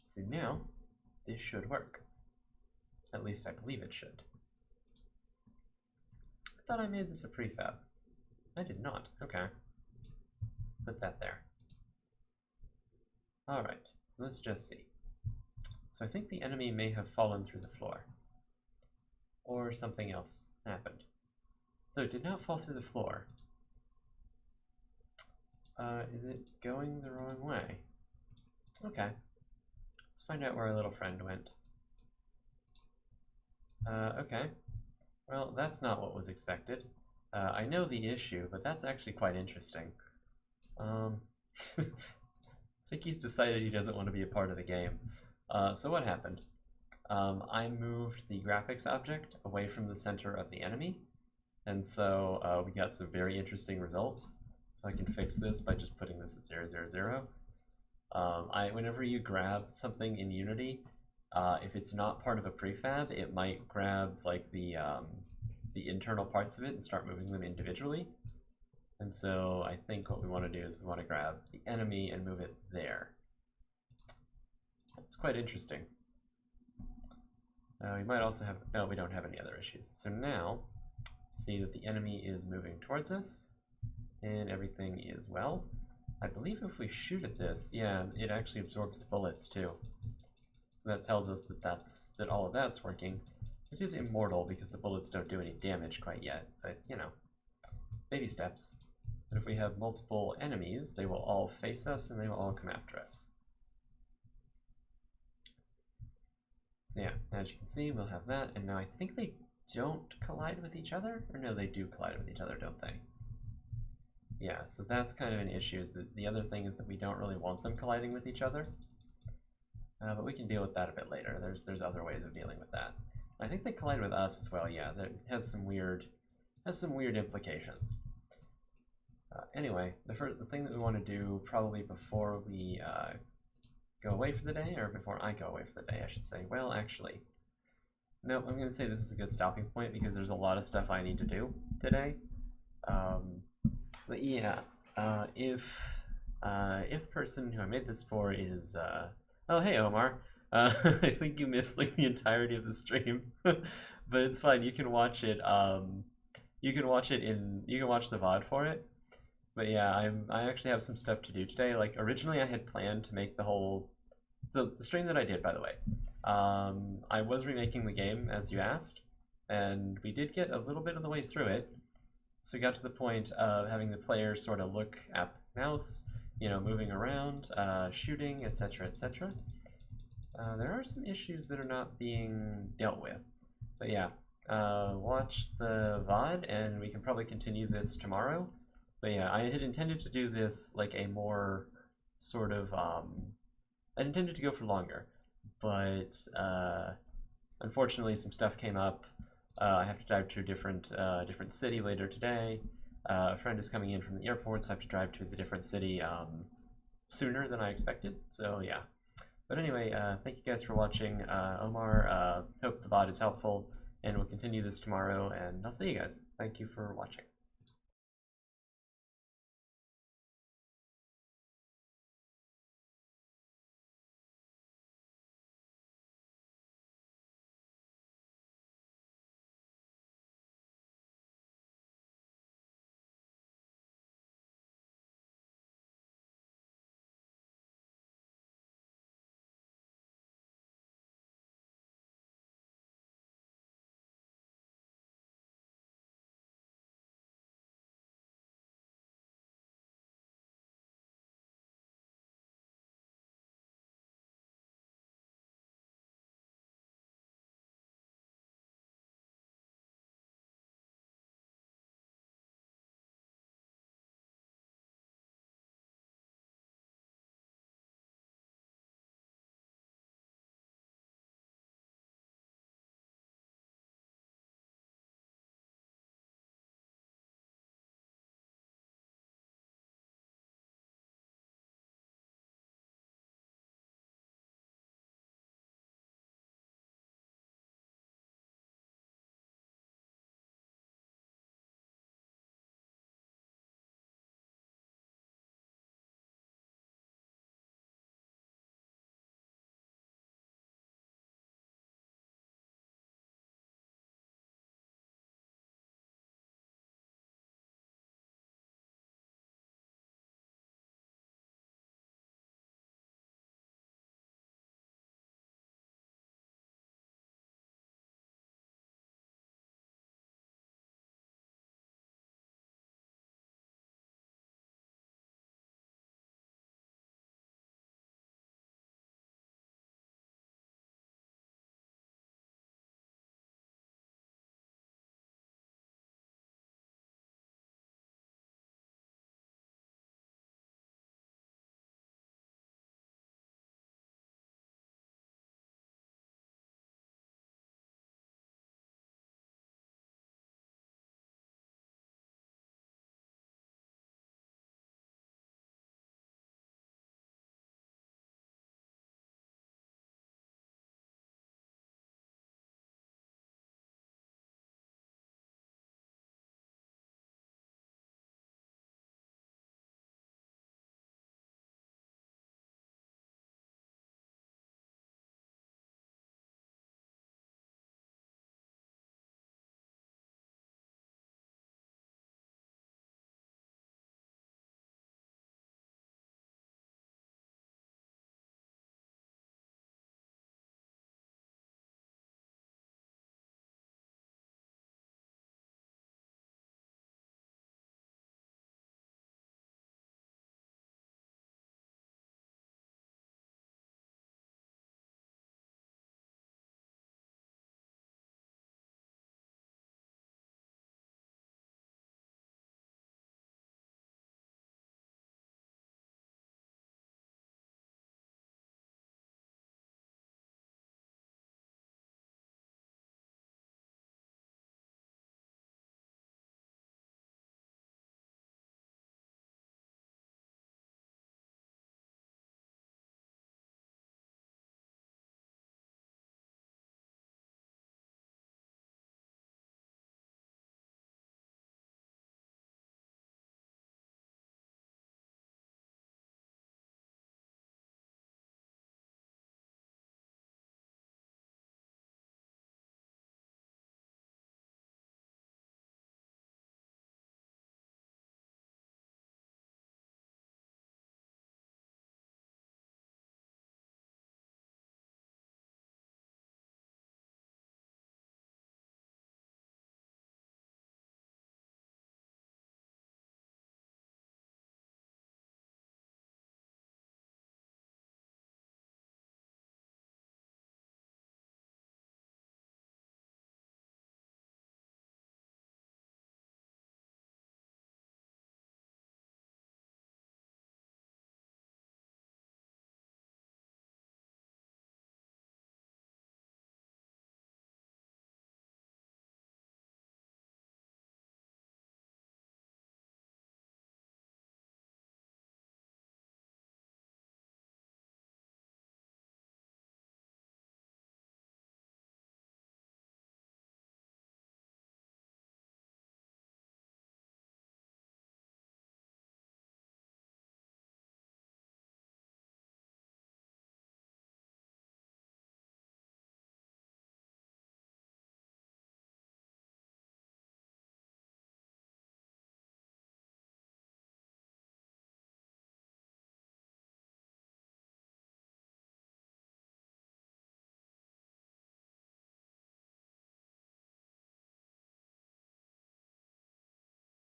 So now, this should work. At least I believe it should. I thought I made this a prefab. I did not. Okay. Put that there. Alright, so let's just see. So I think the enemy may have fallen through the floor. Or something else happened. So it did not fall through the floor. Is it going the wrong way? Okay. Let's find out where our little friend went. Okay. Well, that's not what was expected. I know the issue, but that's actually quite interesting. I think he's decided he doesn't want to be a part of the game. So what happened? I moved the graphics object away from the center of the enemy, and so we got some very interesting results. So I can fix this by just putting this at 0, 0, 0. Whenever you grab something in Unity, if it's not part of a prefab, it might grab like the internal parts of it and start moving them individually. And so I think what we want to do is we want to grab the enemy and move it there. That's quite interesting. We might also have, no, we don't have any other issues. So now, see that the enemy is moving towards us, and everything is well. I believe if we shoot at this, yeah, it actually absorbs the bullets too. So that tells us that that all of that's working. It is immortal because the bullets don't do any damage quite yet, but you know, baby steps. And if we have multiple enemies, they will all face us and they will all come after us. So yeah, as you can see, we'll have that, and now I think they don't collide with each other, or no, they do collide with each other, don't they? Yeah, so that's kind of an issue. Is that the other thing is that we don't really want them colliding with each other, but we can deal with that a bit later. There's other ways of dealing with that. I think they collide with us as well. Yeah, that has some weird implications. Anyway, the thing that we want to do probably before we go away for the day, or before I go away for the day, I should say. Well, actually, No, I'm going to say this is a good stopping point because there's a lot of stuff I need to do today. But yeah, if the person who I made this for is oh hey Omar, I think you missed like the entirety of the stream, but it's fine. You can watch it. You can watch the VOD for it. But yeah, I actually have some stuff to do today. Like originally, I had planned to make the whole. So the stream that I did, by the way, I was remaking the game as you asked, and we did get a little bit of the way through it. So we got to the point of having the players sort of look at the mouse, you know, moving around, shooting, etc., etc. There are some issues that are not being dealt with. But yeah, watch the VOD, and we can probably continue this tomorrow. But yeah, I had intended to do this like a more sort of, I intended to go for longer, but unfortunately some stuff came up. I have to drive to a different city later today. A friend is coming in from the airport, so I have to drive to the different city sooner than I expected. So yeah. But anyway, thank you guys for watching. Omar, hope the VOD is helpful, and we'll continue this tomorrow, and I'll see you guys. Thank you for watching.